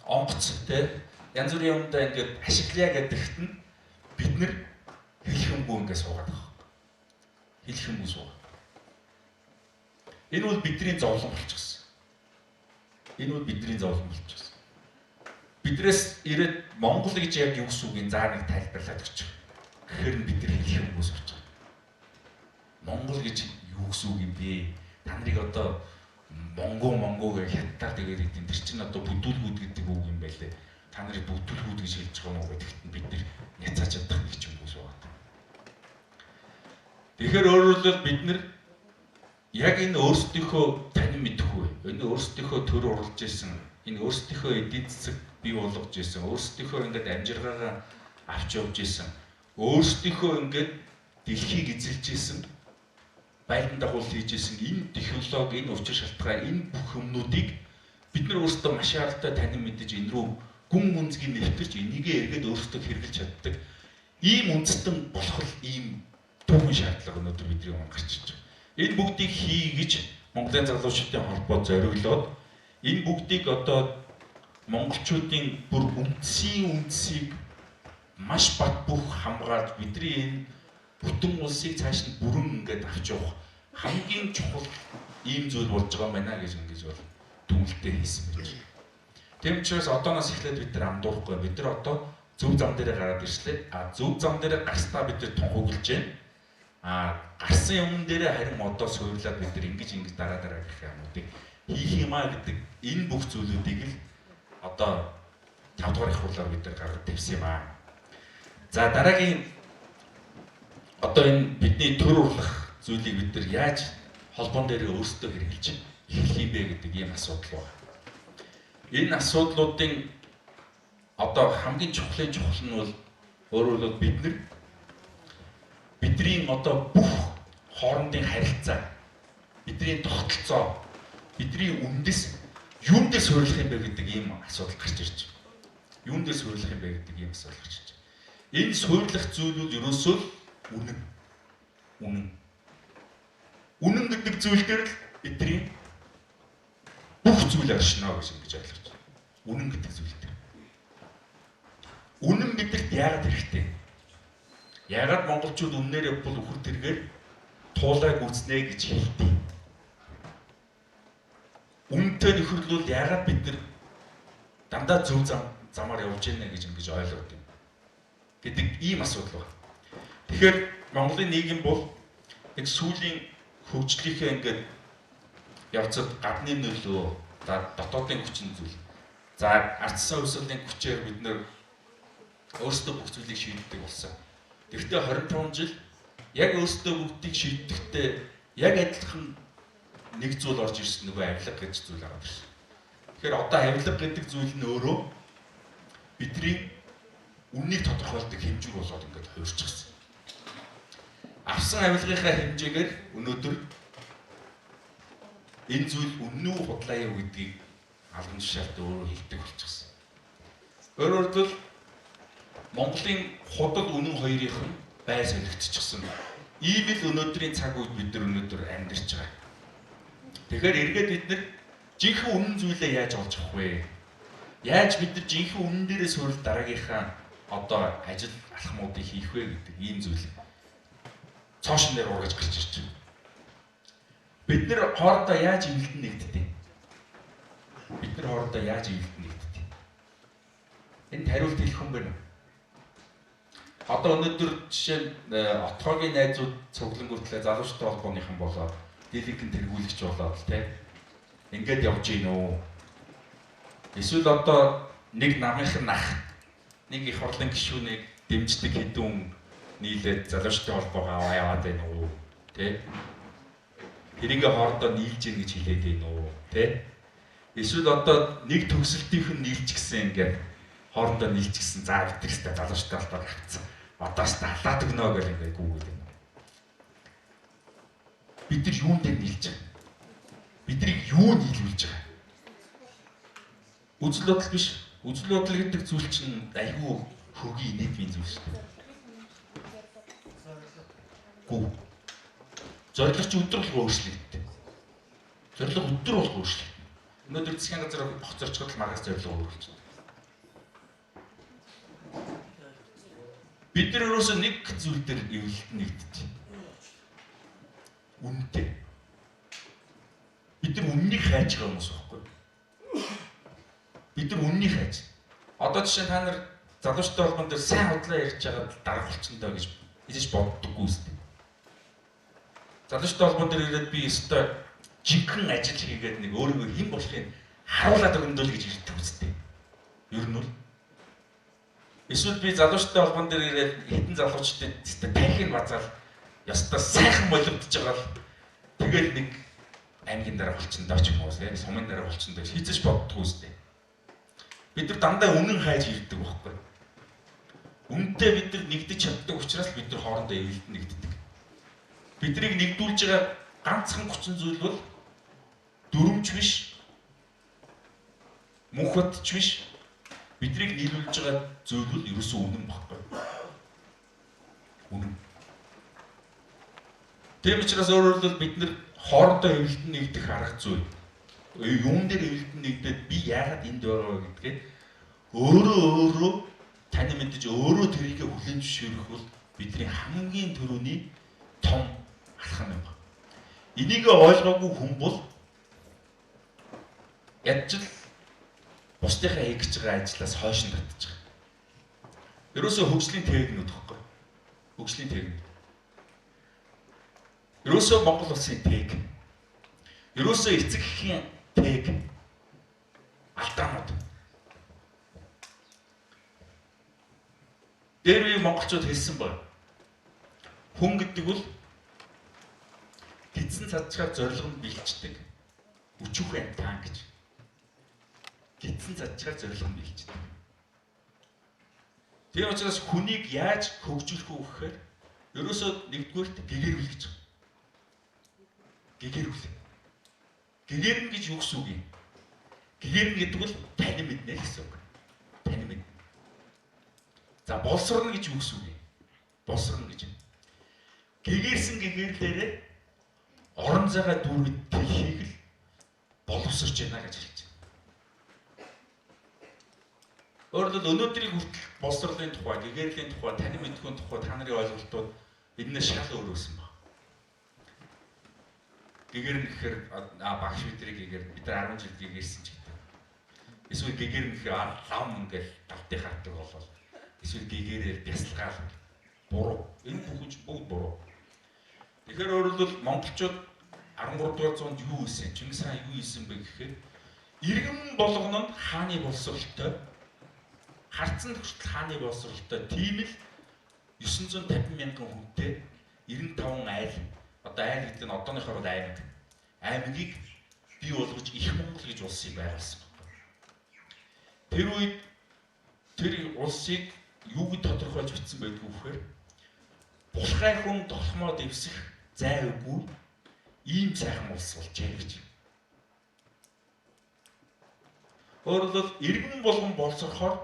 онгоц те янз бүрийн юмдаа ингээд ашиглая гэдэгт нь бид хэлхэмгүй ингээд суугаад байгаа. Хэлхэмгүй суугаад. Энэ бол бидний зовлон болчихсон. Энэ бол бидний зовлон болчихсон. Бидрээс ирээд Монгол гэж яг юу гэсэн үг юм заа нэг тайлбарлаад өгч. Гэхээр бид нар хэлхэмгүй сууж байгаа. Монгол гэж юу гэсэн үг юм бэ? Та нарыг одоо монгоо гэж хятадаар тэгээд идэв. Тэр чинь одоо бүдүүлгүүд гэдэг үг юм байлээ. Та нарыг бүдүүлгүүд гэж хэлж байгаа юм уу гэдэгт бид нар няцааж чадах нэг ч юм уу суугаад. Тэгэхээр өөрөөр хэлбэл бид нар яг энэ өөрсдийнхөө танин мэдэхгүй, энэ өөрсдийнхөө төр урлж исэн, энэ өөрсдийнхөө эдийн засаг бий болгож исэн, өөрсдийнхөө ингээд амжиргаагаа авч явж исэн, өөрсдийнхөө ингээд дэлхийг эзэлж исэн, байлдан дагуул хийж исэн энэ технологи, энэ учир шалтгаан, энэ бүх юмнуудыг бид нар өөрсдөө маш аргатай танин мэдэж энэ рүү гүн гүнзгий нэвтэрч энийгээ эргээд өөрсдөө хэрэгжилж чаддаг ийм үндэстэн болох ийм түүхэн шаардлага өнөөдөр бидний өмнө гарч ирж байгаа. Энэ бүгдийг хий гэж Монголын залуучуудын холбоо зориглоод энэ бүгдийг одоо монголчуудын бүр үндсийг маш бат бөх хамгаалж бидний энэ бүтэн улсыг цааш нь бүрэн ингээд авч явах хамгийн чухал ийм зүйл болж байгаа юм байна гэж ингэж бол түнэлтээ хийсэн байж. Тэм учраас одооноос эхлээд бид нар андуурахгүй. Бид нар одоо зөв зам дээр гараад ирслээ. Зөв зам дээр гарснаа бид нар тунхаглаж байна. Гарсан юм дээр харин одоо суйрлаад бид нар ингэж дараа гэх юмнуудыг хийх юмаа гэдэг энэ бүх зүйлүүдийг л одоо 5 дугаар их хурлаар бид нар гаргаж тавьсан юм аа. За дараагийн одоо энэ бидний төр урлах зүйлийг бид нар яаж холбоон дээр өөрсдөө хэрэгжилж эхлэх юм бэ гэдэг ийм асуудал байна. Энэ асуудлуудын одоо хамгийн чухал нь бол өөрөөр хэлбэл бидний одоо бүх хоорондын харилцаа, бидний тогтолцоо, бидний үндэс юунд дээр суурилах юм бэ гэдэг ийм асуудал гарч ирж байна. Юунд дээр суурилах юм бэ гэдэг ийм асуудал гарч ирж байна. Энэ суурилах зүйлүүд ерөөсөө үнэн гэдэг зүйл дээр л бидний бүх зүйл оршино гэж ингэж ойлгож байна. Үнэн гэдэг зүйл дээр. Үнэн гэдэгт яагаад хэрэгтэй? Яагаад монголчууд үннээрээ бол үхэр тэргээр туулайг үзнэ гэж хэлдэг. Үнэнтэй нөхөрлөл яагаад бид нар дандаа зөв замаар явж байна гэж ингэж ойлгоод байна гэдэг ийм асуудал байна. Тэгэхээр Монголын нийгэм бол нэг сүүлийн хөгжлийнхээ ингээд явцад гадны нөлөө, дотоодын хүчин зүйл. За ардсан хувьсгалын хүчээр бид нэр өөрсдөө бүх зүйлийг шийддэг болсон. Тэгвэл 25 жил яг өөрсдөө бүгдийг шийдэхдээ яг адилхан нэг зүйл орж ирсэн нөгөө авилга гэж зүйл орж ирсэн. Тэгэхээр одоо авилга гэдэг зүйл нь өөрөө бидний үннийг тодорхойлдог хэмжүүр болоод ингээд хуурчихсан. Авсан авилгынхаа хэмжээгээр өнөөдөр энэ зүйл үнэн үү худлаа юу гэдгийг албан тушаалд өөрөө хэлдэг болчихсон. Өөрөөр хэлбэл Монголын худал үнэн хоёрынх нь бай солигдчихсан. Ийм л өнөөдрийн цаг үед бид нар өнөөдөр амьдарч байгаа. Тэгэхээр эргээд бид нар жинхэнэ үнэн зүйлээ яаж олж авах вэ? Яаж бид нар жинхэнэ үнэн дээрээ суурил дараагийнхаа одоо ажил алхмуудыг хийх вэ гэдэг ийм зүйл цоошин дээр ургаж гарч ирж байна. Бид нар хоорондоо яаж эвлэлдэн нэгддэг? Бид нар хоорондоо яаж эвлэлдэн нэгддэг? Энд хариулт хэлэх хүн байна. Одоо өнөөдөр жишээ нь отгоогийн найзууд цуглангүүтлээ залуучтай холбооныхан болоод дийлэнх тэргүүлэгч болоод тийм ингээд явж гин үү? Эсвэл одоо нэг намынхан нах нэг их хурлын гишүүнийг дэмждэг хэдэн нийлээд залуучтай холбоогоо яваад байна уу? Тэ? Тэрийгэ хоорондоо нийлж гин гэж хэлээд байна уу? Тэ? Эсвэл одоо нэг төгсөлтийнх нь нийлж гисэн ингээд хоорондоо нийлж гисэн за битрэгстэй залуучтай холбоог авцсан. Одоос талаад өгнө гэж ингээд гүгээд байна. Бид нар юунд дээр нийлж байгаа? Биднийг юу нийлүүлж байгаа? Үзэл бодол биш. Үзэл бодол гэдэг зүйл чинь айгүй хөгийн нийтийн зүйл шүү дээ. Гүү. Зорилго чи өдөр болго өөрчлөгддөг. Зорилго өдөр болго өөрчлөгддөг. Өнөөдөр засгийн газар хоцорчгод л маргаас зорилго өөрчлөж байна. Бид нар өөрөөсөө нэг зүйл дээр эвлэлт нэгддэг. Үнэтэй. Бид нар үннийг хайж байгаа хүмүүс байхгүй. Бид нар үннийг хайж. Одоо жишээ та нар залуучтай холбоон дээр сайн худлаа ярьж байгаа дарга болчихно гэж хийж боддоггүй үстэй. Залуучтай холбоон дээр ирээд би өстой жинхэнэ ажил хийгээд нэг өөрийгөө хэн болохыг харуулад өгнө л гэж ирдэг үстэй. Ер нь бол эсвэл би залуучтай холбоон дээр ирээд хэдэн залуучтай танхимд базаал ёстой сайхан боловдож байгаа л тэгэл нэг аймгийн дараа болчихно ч юм уу тийм сумын дараа болчихно гэж хийцэж боддгоо үстэй. Бид нар дандаа үнэн хайж ирдэг байхгүй. Үнэндээ бид нар нэгдэж чаддаг учраас бид нар хоорондоо эвлэлд нэгддэг. Биднийг нэгдүүлж байгаа ганцхан хүчин зүйл бол дүрмж биш, мөнхөдч биш, Биднийг нийлүүлж байгаа зүйл бол ерөөсөө үнэн баггүй. Үнэн. Тийм учраас өөрөөр хэлбэл бид нар хоорондоо эвлэлтэн нэгдэх арга зүй. Юун дээр эвлэлтэн нэгдээд би яагаад энд байгаа вэ гэдгээ өөрөө тань мэдээж өөрөө тэрийг хүлээн зөвшөөрөх бол бидний хамгийн түрүүний том алхам юм. Энийг ойлгоогүй хүн бол ядч л бусдынхаа хийж байгаа ажлаас хойш нь татчих. Ерөөсөө хөгжлийн техникүүд гэхгүй. Хөгжлийн техник. Ерөөсөө Монгол улсын тех. Ерөөсөө эцэг эхийн тех. Алдаанууд. Тэр үе монголчууд хэлсэн байна. Хүн гэдэг бол гидсэн цадчаар зорилгонд бэлчдэг. Өчүүх амтан гэж. Гидсэн цадчаар зорилгонд бэлчдэг. Тийм учраас хүнийг яаж хөгжүүлэх вэ гэхээр ерөөсөө нэгдүгээрт гэгэрүүл гэж. Гэгэрүүл. Гэгэрнэ гэж юу гэсэн үг юм? Гэгэрнэ гэдэг бол тань мэднэ гэсэн үг. Тань мэднэ. За боловсрно гэж юу гэсэн үг юм? Боловсрно гэж. Гэгэрсэн гэгэрлээрээ орон зайгаа дүүргэд тэлхийг л боловсрч байна гэж хэлж байна. Өөрөлд өнөөдрийг хүртэл боловсролын тухай, гэгэрлийн тухай, тань мэдхийн тухай та нарын ойлголтууд эднээс шал өөр өссөн байна. Гэгэрнэ гэхээр багш бидрийг гэгэр бид нар 10 жил гэгэрсэн ч гэдэг. Эсвэл гэгэрнэ гэхээр лам ингээл давтыг хатдаг болол. Эсвэл гэгэрээр бясалгаал буруу. Энэ бүгд буруу. Тэгэхээр өөрөлд монголчууд 13 дугаар зуунд юу хийсэн? Чингис хаан юу хийсэн бэ гэхээр иргэн болгоно нь хааны боловсролтой харцсан хүртэл хааны боловсролтой тийм л 950 мянган хүнтэй 95 айл одоо айл гэдэг нь одооныхоор бол аймгийг бий болгож их Монгол гэж улсыг байгуулсан байна. Тэр үед тэр улсыг юу гэж тодорхойлж бичсэн байдгүй вэхээр булхай хүн толхмоо дэвсэх зай үгүй ийм сайхан улс болжээ гэж. Өөрөөр хэлбэл иргэн болгон боловсрохоор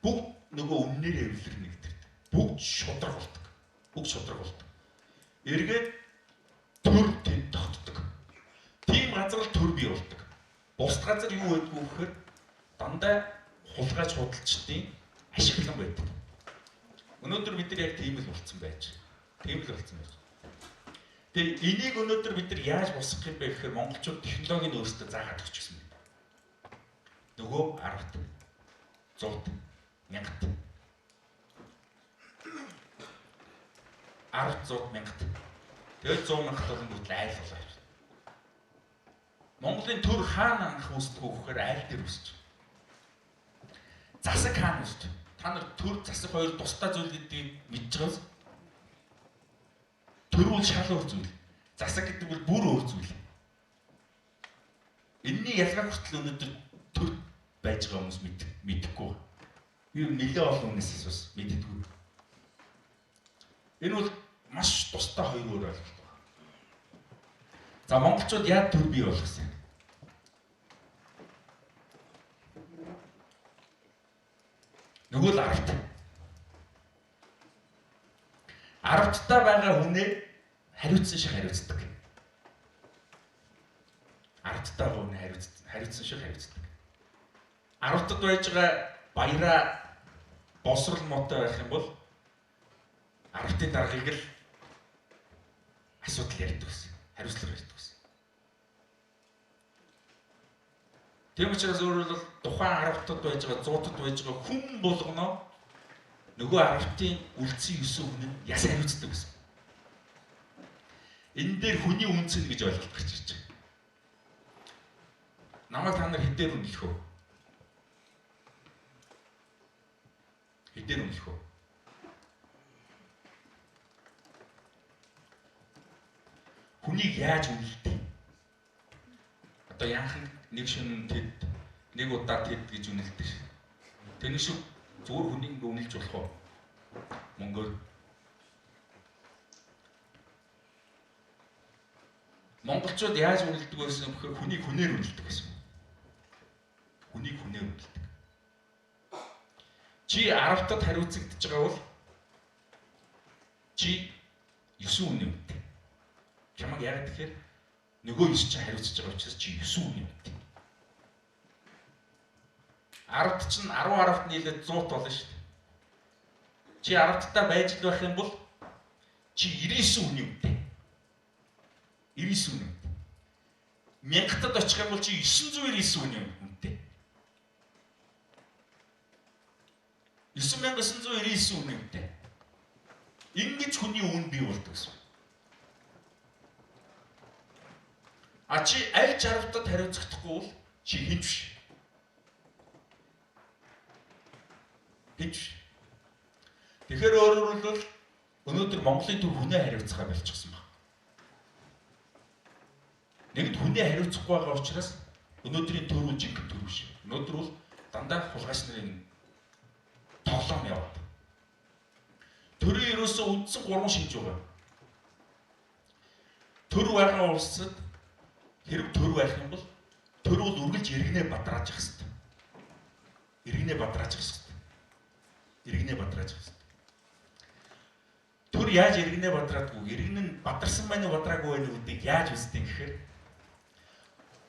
бүгд нөгөө үннээр эвлэр нэгдэрдэг. Бүгд шудраг болдог. Бүгд шудраг болдог. Эргээд төр тэнд тогтдог. Тийм газар л төр бий болдог. Бус газар юу байдгүй вэхээр дандаа хулгайч худалчдын ашиглан байдаг. Өнөөдөр бид нар яг тийм л болцсон байж. Тийм л болцсон байж. Тэгээ энийг өнөөдөр бид нар яаж босгох юм бэ гэхээр монголчууд технологийн өөрсдөө заагаад өгч гисэн байна. Нөгөө 10-т 100-т 1000-т 10-100 мянгат. Тэгээд 100 мянгат болон бүтэл айл болоо. Монголын төр хаана анх үүсдэг вэ гэхээр айл дээр үүсэж. Засаг хаана үүсдэг? Та нар төр засаг хоёр тусдаа зүйл гэдгийг мэдж байгаас төр бол шал өөр зүйл. Засаг гэдэг бол бүр өөр зүйл. Энэний ялгаа хүртэл өнөөдөр төр байж байгаа хүмүүс мэдэхгүй. Би нэлээд олон хүнээс асуусан мэддэггүй. Энэ бол маш тусдаа хоёр өөр ойлголт байна. За монголчууд яа төр бий болгосон? Нөгөө л 10-т. 10-таа байгаа хүнээ хариуцсан шиг хариуцдаг. 10-таа байгаа хүнээ хариуцсан шиг хариуцдаг. 10-тад байж байгаа баяраа босрол мотой байх юм бол 10-ын даргаыг л асуудал ярьдаг гэсэн. Хариуцлага ярьдаг гэсэн. Тийм учраас өөрөөр хэлбэл тухайн 10-тад байж байгаа 100-тад байж байгаа хүн болгоно нөгөө 10-ын үлдсэн 9 хүн нь яс хариуцдаг гэсэн. Энэ дээр хүний үнцэн гэж ойлголт гарч ирж байгаа. Намайг та нар хэдээр үнэлэх вэ? Хэдээр үнэлэх вэ? Хүнийг яаж үнэлдэг? Одоо яахан нэг шөнө тэд нэг удаа тэд гэж үнэлдэг. Тэний шиг зүгээр хүнийг үнэлж болох уу? Монгол монголчууд яаж үнэлдэг байсан бэхээр хүнийг хүнээр үнэлдэг гэсэн. Хүнийг хүнээр үнэлдэг. Чи 10-тад хариуцагдж байгаа бол чи 9 үнэ үнэтэй. Чамаг яагаад тэгэхээр нөгөө 9 чинь хариуцж байгаа учраас чи 9 үнэ үнэтэй. 10-т чинь 10-10-т нийлээд 100 болно шүү дээ. Чи 10-таа байж л байх юм бол чи 99 үнэ үнэтэй. 99 үнэ. 1000-тад очих юм бол чи 999 үнэ үнэтэй. 9999 үнэ үнэтэй. Ингэж хүний үн бий болдог гэсэн. А чи аль 60-тад хариуцахдаггүй бол чи хинч биш. Хинч. Тэгэхээр өөрөөр хэлбэл өнөөдөр Монголын төв хүнээ хариуцахаа болчихсон байна. Нэгд хүнээ хариуцахгүй байгаа учраас өнөөдрийн төв нь жинхэнэ төв биш. Өнөөдөр бол дандаа хулгайч нарын тоглоом яваад. Төрийн ерөөсөө үндсэн 3 шинж байгаа. Төр байгаа улсад хэрэг төр байх юм бол төр бол үргэлж иргэнэ бадрааж ах хэрэгтэй. Иргэнэ бадрааж ах хэрэгтэй. Иргэнэ бадрааж ах хэрэгтэй. Төр яаж иргэнэ бадраадгүй? Иргэн нь бадарсан байна уу, бадраагүй байна уу гэдгийг яаж үздэг гэхээр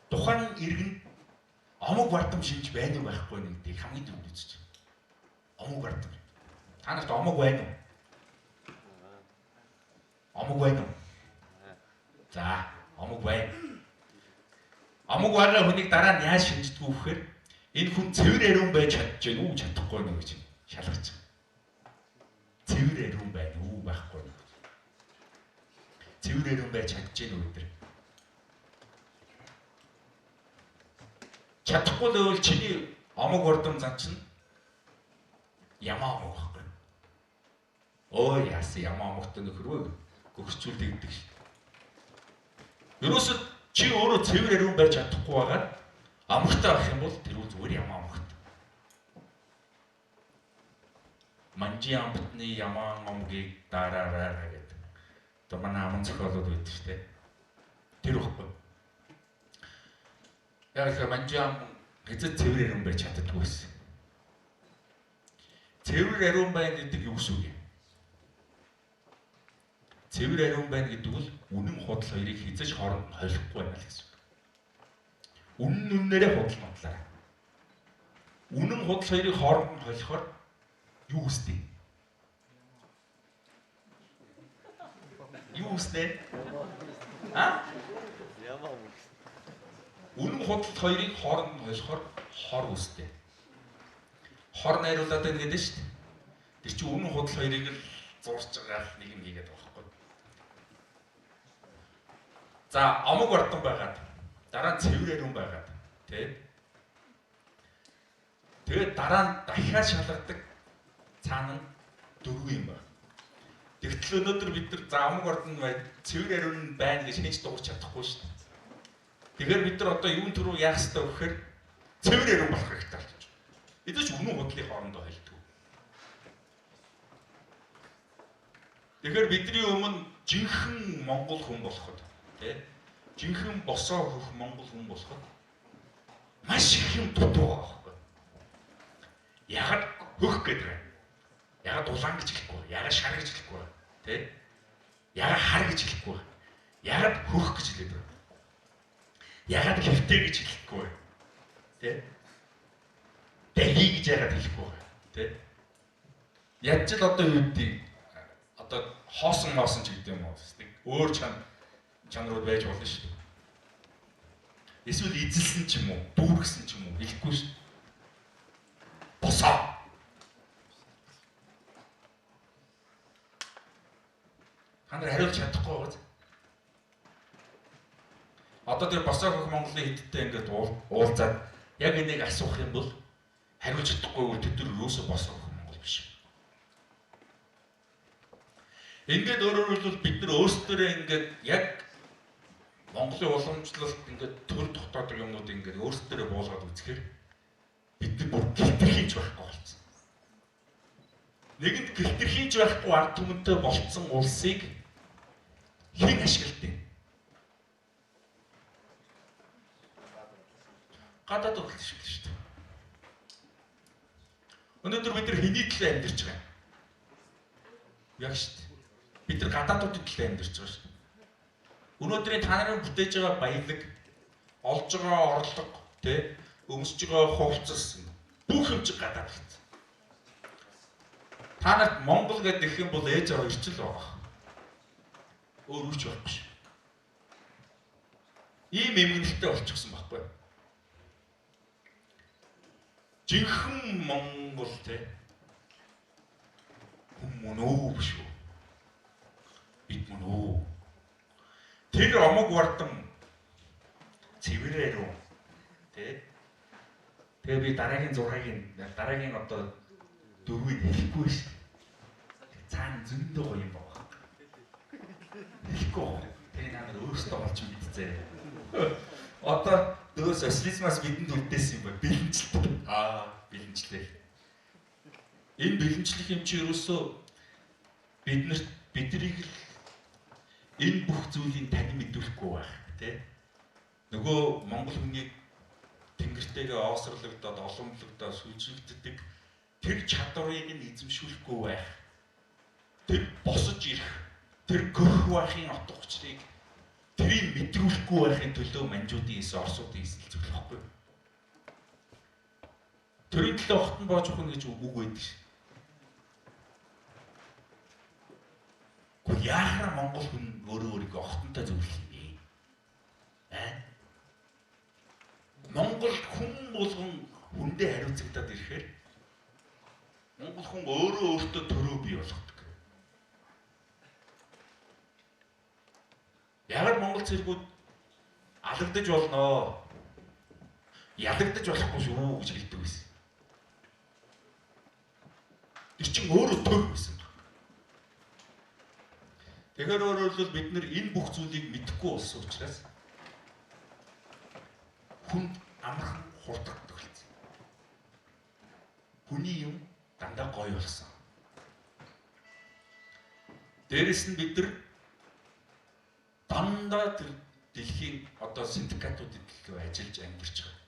тухайн иргэн омог бардам шинж байна уу байхгүй нь гэдгийг хамгийн түрүүнд үзэж байна. Омог бардам. Та нарт омог байна уу? Омог байна уу? За, омог байна. Омог байгаа хүнийг дараа нь яаж шинждэг вэ гэхээр энэ хүн цэвэр ариун байж чадж байна уу, чадахгүй байна уу гэж шалгаж байгаа. Цэвэр ариун байна уу, байхгүй юу? Цэвэр ариун байж чадж байна уу гэдэг. Чадахгүй л бол чиний омог бардам зан чинь ямаа омог байхгүй. Оо яасан ямаа омогтой нөхрөө гөгсчүүлдэг гэдэг шин. Ерөөсөд чи өөрөө цэвэр ариун байж чадахгүй байгаа омогтой байх юм бол тэр үл зүгээр ямаа омогтой. Манжи амтны ямаа омгийг дараараа гэдэг. Одоо манай аман зохиолууд байдаг шүү дээ. Тэр ихгүй. Яг л манжи ам гэзээ цэвэр ариун байж чаддаггүй байсан. Цэвэр ариун байна гэдэг юу гэсэн үг юм? Цэвэр ариун байна гэдэг бол үнэн худал хоёрыг хязгаарч хооронд нь холихгүй байна л гэсэн үг. Үнэн үннээрээ худал матлаа. Үнэн худал хоёрыг хооронд нь холихоор юу үстэй? Юу үстэй? Ямаа юм. Үнэн худал хоёрыг хооронд нь холихоор хор үстэй. Хор найруулад байна гэдэг шүү дээ. Тэр чинь үнэн худал хоёрыг л зурж байгаа нэг юм хийгээд байгаа байхгүй. За, омог бардам байгаад дараа нь цэвэр ариун байгаад тий. Тэгээд дараа нь дахиад шалгадаг цаана нь 4 юм байна. Тэгтэл өнөөдөр бид нар за омог бардам бай цэвэр ариун байна гэж хийж дуурч чадахгүй шүү дээ. Тэгэхээр бид нар одоо юун төрөө яах ёстой вэ гэхээр цэвэр ариун болох хэрэгтэй болж байна. Эдгээр ч үнэн худлын хоорондоо хэлдэг. Тэгэхээр бидний өмнө жинхэнэ монгол хүн болоход тий жинхэнэ босоо хөх монгол хүн болоход маш их юм дутуу байгаа байхгүй. Ягаад хөх гэдэг вэ? Ягаад улаан гэж хэлэхгүй, ягаад шар гэж хэлэхгүй тий ягаад хар гэж хэлэхгүй, ягаад хөх гэж хэлээд байна. Ягаад хэвтэй гэж хэлэхгүй тий дэги гэж ягаад хэлэхгүй тий яаж л одоо юу гэдэг одоо хоосон моосон ч гэдэг юм уу нэг өөр чанарууд байж болно шүү дээ. Эсвэл эзэлсэн ч юм уу, дүүргсэн ч юм уу хэлэхгүй шүү. Босоо. Та нар хариулж чадахгүй байгаа. Одоо тэр босоо хөх Монголын хэдтэй ингээд уулзаад яг энийг асуух юм бол хариулж чадахгүй бол тэд нар юусоо босоо хөх Монгол биш. Ингээд өөрөөр хэлбэл бид нар өөрсдөө ингээд яг Монголын уламжлалт ингээд төр тогтоодог юмнууд ингээд өөрсдөө буулгаад үзэхээр бид нар бүр гэлтэрхийж байхгүй болсон. Нэгэнд гэлтэрхийж байхгүй ард түмэнтэй болцсон улсыг хэн ашигладаг? Гадаад улс шиг шүү дээ. Өнөөдөр бид нар хэний төлөө амьдарч байгаа юм? Яг шүү дээ. Бид нар гадаадуудын төлөө амьдарч байгаа шүү. Өнөөдрийн та нарын бүтээж байгаа баялаг, олж байгаа орлого, тэ өмсөж байгаа хувцас бүх юм чинь гадаад болсон. Та нарт Монгол гэдэг их юм бол ээж аваа ирчил байгаа. Өөр үуч байхгүй шүү. Ийм эмгэнэлтэй болчихсон байхгүй юу? Жинхэнэ Монгол те хүмүүнөө биш үү? Бид мөн үү? Тэр омог вардан цэвэрээ рүү те. Тэгээ би дараагийн одоо дөрвийг хэлэхгүй шүү дээ. Цаана зөндөө гоё юм байна. Хэлэхгүй. Тэгээ намайг өөртөө олж мэдцээ. Одоо нөгөө социализмаас бидэнд үлдээсэн юм байна. Бэлэнчлэл. Бэлэнчлэл. Энэ бэлэнчлэх юм чи ерөөсөө биднийг л энэ бүх зүйлийг тань мэдүүлэхгүй байх тий. Нөгөө монгол хүнийг тэнгэртэйгээ оосрлогдоод оломлогдоод сүжигддэг тэр чадварыг нь эзэмшүүлэхгүй байх. Тэр босож ирэх тэр гөрх байхын утга учирыг тэрийг мэдрүүлэхгүй байхын төлөө манжуудын эс орсуудын эс зөвлөхгүй. Тэрийн төлөө хотон боож өгнө гэж үг байдаг ш. Гэхдээ яахаар монгол хүн өөрийгөө хотонтой зөвлөх юм бэ? Монгол хүн болгон хүндээ хариуцагдаад ирэхээр монгол хүн өөртөө төрөө бий болгодог. Яг монгол цэргүүд алагдаж болно. Ялагдаж болохгүй шүү гэж хэлдэг байсан. Тэр чинь өөрөө төр байсан. Тэгэхээр өөрөөр бид нар энэ бүх зүйлийг мэдэхгүй болсон учраас хүнд амархан хурддаг болсон. Хүний юм дандаа гоё болсон. Дээрэс нь бид нар дандаа тэр дэлхийн одоо синдикатуудын төлөө ажиллаж амьдарч байгаа.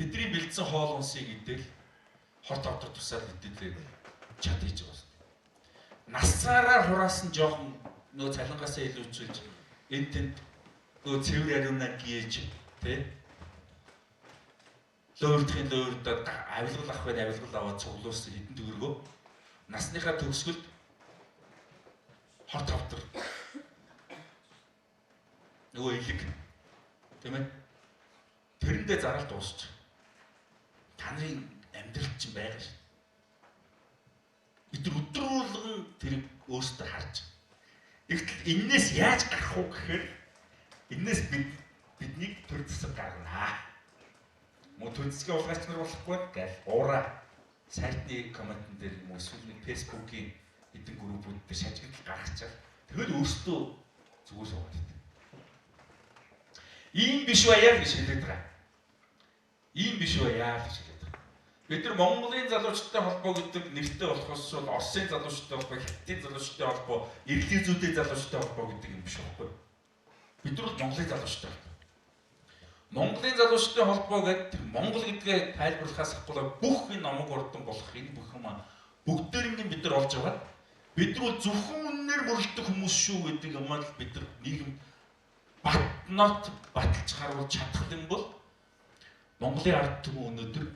Тэдний бэлдсэн хоол унсыг идэл хорт автор тусаад идэлээ чад хийж байгаа. Насаараа хураасан жоохон нөө цалингаасаа илүүчилж энэ тэнд нөө цэвэр ариунаа гээж тэ лөөрдөө авилгал авах байх авилгал аваад цуглуулсан хэдэн төгрөгөө насныхаа төгсгөлд хорт автор нөгөө илэг тийм ээ тэрэндээ зарал дуусч таны амьдрал чинь байгаа шүү. Бид нар өдөр болгон тэрийг өөрсдөө харж. Тэгтэл энээс яаж гарах вэ гэхээр энээс бидний төр засаг гарнаа. Мөн төр засгийн улгаач нар болохгүй гал уура сайтны комментэн дээр юм уу эсвэл нэг фэйсбүүкийн хэдэн группүүд дээр шажигдал гаргачаад тэгэл өөрсдөө зүгээр суугаад байдаг. Ийм биш байяа гэж хэлээд байгаа. Ийм биш байяа гэж хэлээд байгаа. Бид нар Монголын залуучуудтай холбоо гэдэг нэртэй болохоос бол Оросын залуучуудтай холбоо, Хятадын залуучуудтай холбоо, Иргэлийн зүйтэй залуучуудтай холбоо гэдэг юм биш байхгүй. Бид нар Монголын залуучуудтай холбоо. Монголын залуучуудтай холбоо гэдэг Монгол гэдгээ тайлбарлахаас ахгүйгээр бүх энэ намаг ордон болох энэ бүх юм бүгдээрээ бид нар олж аваад бид нар зөвхөн үнээр мөрөлдөх хүмүүс шүү гэдэг юм аа бид нар нийгэм батнот баталж харуулж чадах юм бол Монголын ард түмэн өнөөдөр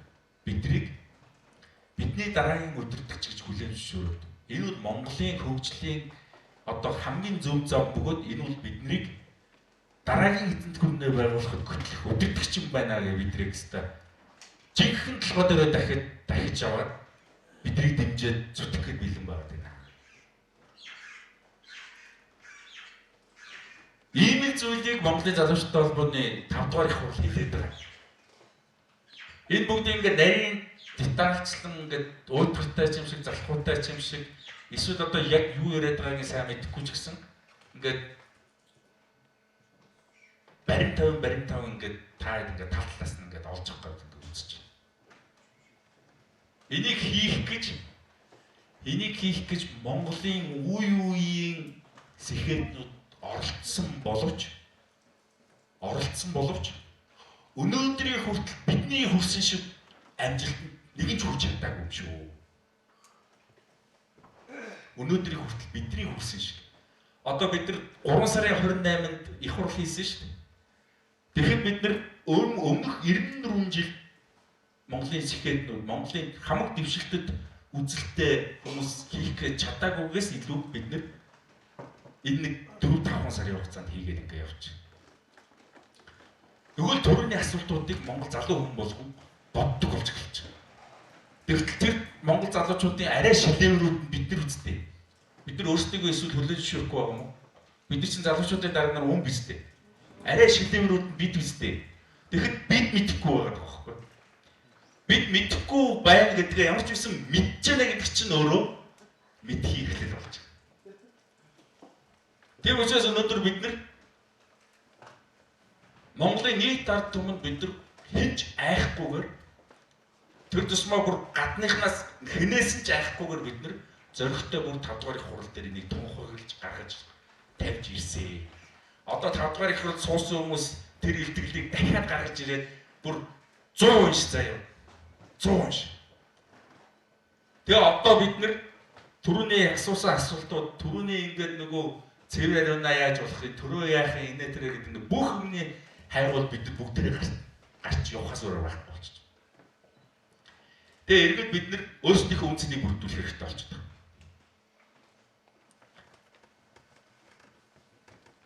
бидний дараагийн өдөртөгч гэж хүлээн зөвшөөрөв. Энэ бол Монголын хөгжлийн одоо хамгийн зөв зам бөгөөд энэ бол биднийг дараагийн эзэнт гүрнээ байгуулахад хөтлөх өдөртөгч юм байна гэж бидрийг хэвээр жинхэнэ толгой дээрээ дахиж аваад биднийг дэмжиж зүтгэх гэж бэлэн байгаад байна. Ийм зүйлийг Монголын залуучуудтай холбооны 5 дугаар их хурл хэлээд байгаа. Энэ бүгдийг ингээд нарийн детальчлан ингээд өөдрөлтэй юм шиг, залхуутай юм шиг эсвэл одоо яг юу яриад байгааг сайн мэдэхгүй ч гэсэн ингээд барим тавин ингээд та ингээд тал талаас нь ингээд олж авах гэдэг үзэж байна. Энийг хийх гэж Монголын үеийн сэхэтнүүд оролцсон боловч Өнөөдрийн хүртэл бидний хүрсэн шиг амжилт нэгэн ч хүрч чадаагүй юм шүү. Өнөөдрийн хүртэл бидний хүрсэн шиг. Одоо бид нар 3 сарын 28-нд их хурл хийсэн шүү дээ. Тэгэхэд бид нар өмнөх 94 жил Монголын сэхэднүүд, Монголын хамаг дэвшилтэд үзэлтэй хүмүүс хийх чадаагүйгээс илүү бид нар энэ нэг 4-5 сарын хугацаанд хийгээд ингээ явчих. Нөгөө төрөний асуултуудыг Монгол залуу хүн болгон боддог болж эхэлж байна. Тэгвэл тэр Монгол залуучуудын арай шилэврүүд нь бид нар үсттэй. Бид нар өөрсдөө эсвэл хөлөө зөвшөөрөхгүй байгаа юм уу? Бид нар чинь залуучуудын дарга нар хүн биз дээ. Арай шилэврүүд нь бид үсттэй. Тэгэхэд бид мэдэхгүй байгаа байхгүй. Бид мэдэхгүй байна гэдгээ ямар ч байсан мэдж байна гэдэг чинь өөрөө мэдхий эхлэл болж байна. Тийм учраас өнөөдөр бид нар Монголын нийт ард түмэнд бид нар хинч айхгүйгээр тэр тусмаа бүр гадныхнаас хинээс нь ч айхгүйгээр бид нар зоригтой бүр 5 дугаар их хурал дээр нэг тунхаглаж гаргаж тавьж ирсэн. Одоо 5 дугаар их хурал суусан хүмүүс тэр илтгэлийг дахиад гаргаж ирээд бүр 100 унш заяа. 100 унш. Тэгээ одоо бид нар түрүүний асуусан асуултууд түрүүний ингээд нөгөө цэвэр ариунаа яаж болохыг түрүү яахын инээ тэрэ гэдэг нэг бүх юмний хайгуул бид нар бүгдээрээ гарч явахаас өөр байхгүй болчих. Тэгээ эргээд бид нар өөрсдийнхөө үнцнийг бүрдүүлэх хэрэгтэй болчихдог.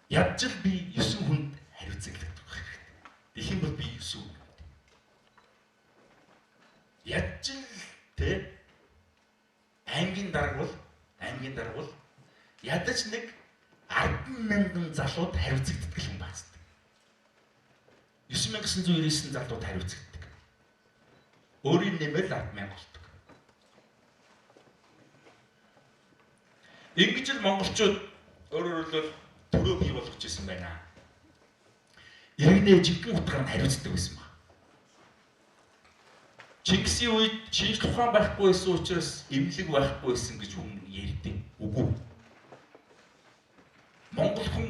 Ядч л би 9 хүнд хариуцагддаг байх хэрэгтэй. Их юм бол би 9 хүн. Ядч л тэ аймгийн дарга бол ядаж нэг 10,000 залууд хариуцагддаг юм байна. 9999 залууд хариуцагддаг. Өөрийн нэмэл 10,000 болдог. Ингэж л монголчууд өөрөөр хэлбэл төрөө бий болгож ирсэн байна. Иргэнэ жигэн утгаар нь хариуцдаг байсан ба. Чингисийн үед шинж тухаан байхгүй байсан учраас эмнэлэг байхгүй байсан гэж хүн ярьдаг. Үгүй. Монгол хүн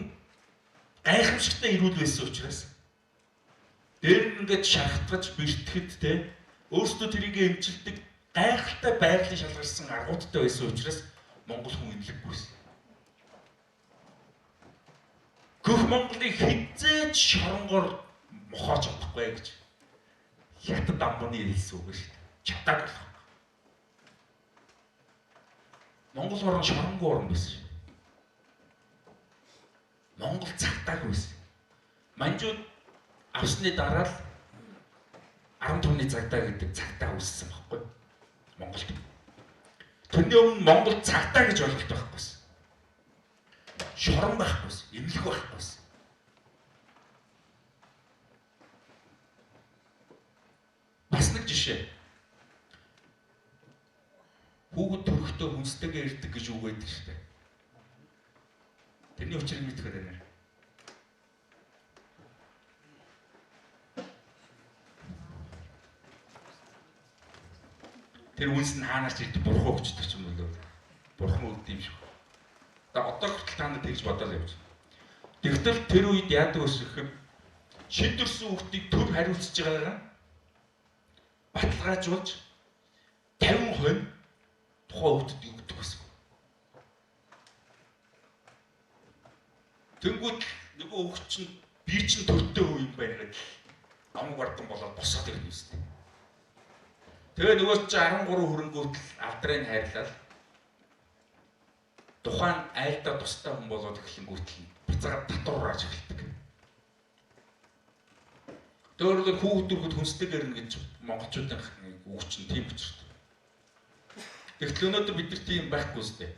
гайхамшигтай ирүүл байсан учраас дээр нь ингээд шахтгаж бэртгэхэд те өөрсдөө тэрийг эмчилдэг гайхалтай байгалийн шалгарсан аргуудтай байсан учраас монгол хүн эмнэлэггүйсэн. Гөх Монголыг хизээж шоронгоор мохоож чадахгүй гэж хятад амбаны хэлсэн үг шүү дээ. Чадаад болох. Монгол орн шоронгоо орн байсан шүү. Монгол цагтаагүй байсан. Манжууд авсны дараа л 15-ны цагдаа гэдэг цагтаа үүссэн байхгүй Монголд. Тэрний өмнө Монгол цагтаа гэж ойлголт байхгүйсэн. Шорон байхгүйсэн, эмнэлэг байхгүйсэн. Бас нэг жишээ. Хүүхэд төрөхдөө хүнстэйгээ ирдэг гэж үг байдаг шүү дээ. Тэрний учрыг мэдэх хэрэгтэй. Тэр үнс нь хаанаас ирдэг бурхан өгчдөг ч юм уу лөө. Бурхан өгд юм шиг. Одоо хүртэл та нар тэгж бодоод явж. Тэгтэл тэр үед яадаг вэ гэхээр шийдвэрсэн хүүхдийг төв хариуцж байгаагаа баталгаажуулж 50% тухайн хүүхдэд өгдөг байсан. Тэнгүүд нөгөө хүүхд чинь би чинь төртөө үе юм байна гэдэг амг бардам болоод босоод ирнэ үстэй. Тэгээ нөгөө чи 13 хөрөнгөт алдрыг хайрлал тухайн айлдаа тустай хүн болоод эхлэнгүүт л буцаад татвараар эхэлдэг. Өөрөөр хүүхдүүд хүнстэйгээр нь гэж монголчуудын үг чинь тийм учраас. Тэгтэл өнөөдөр бид нар тийм байхгүй үстэй.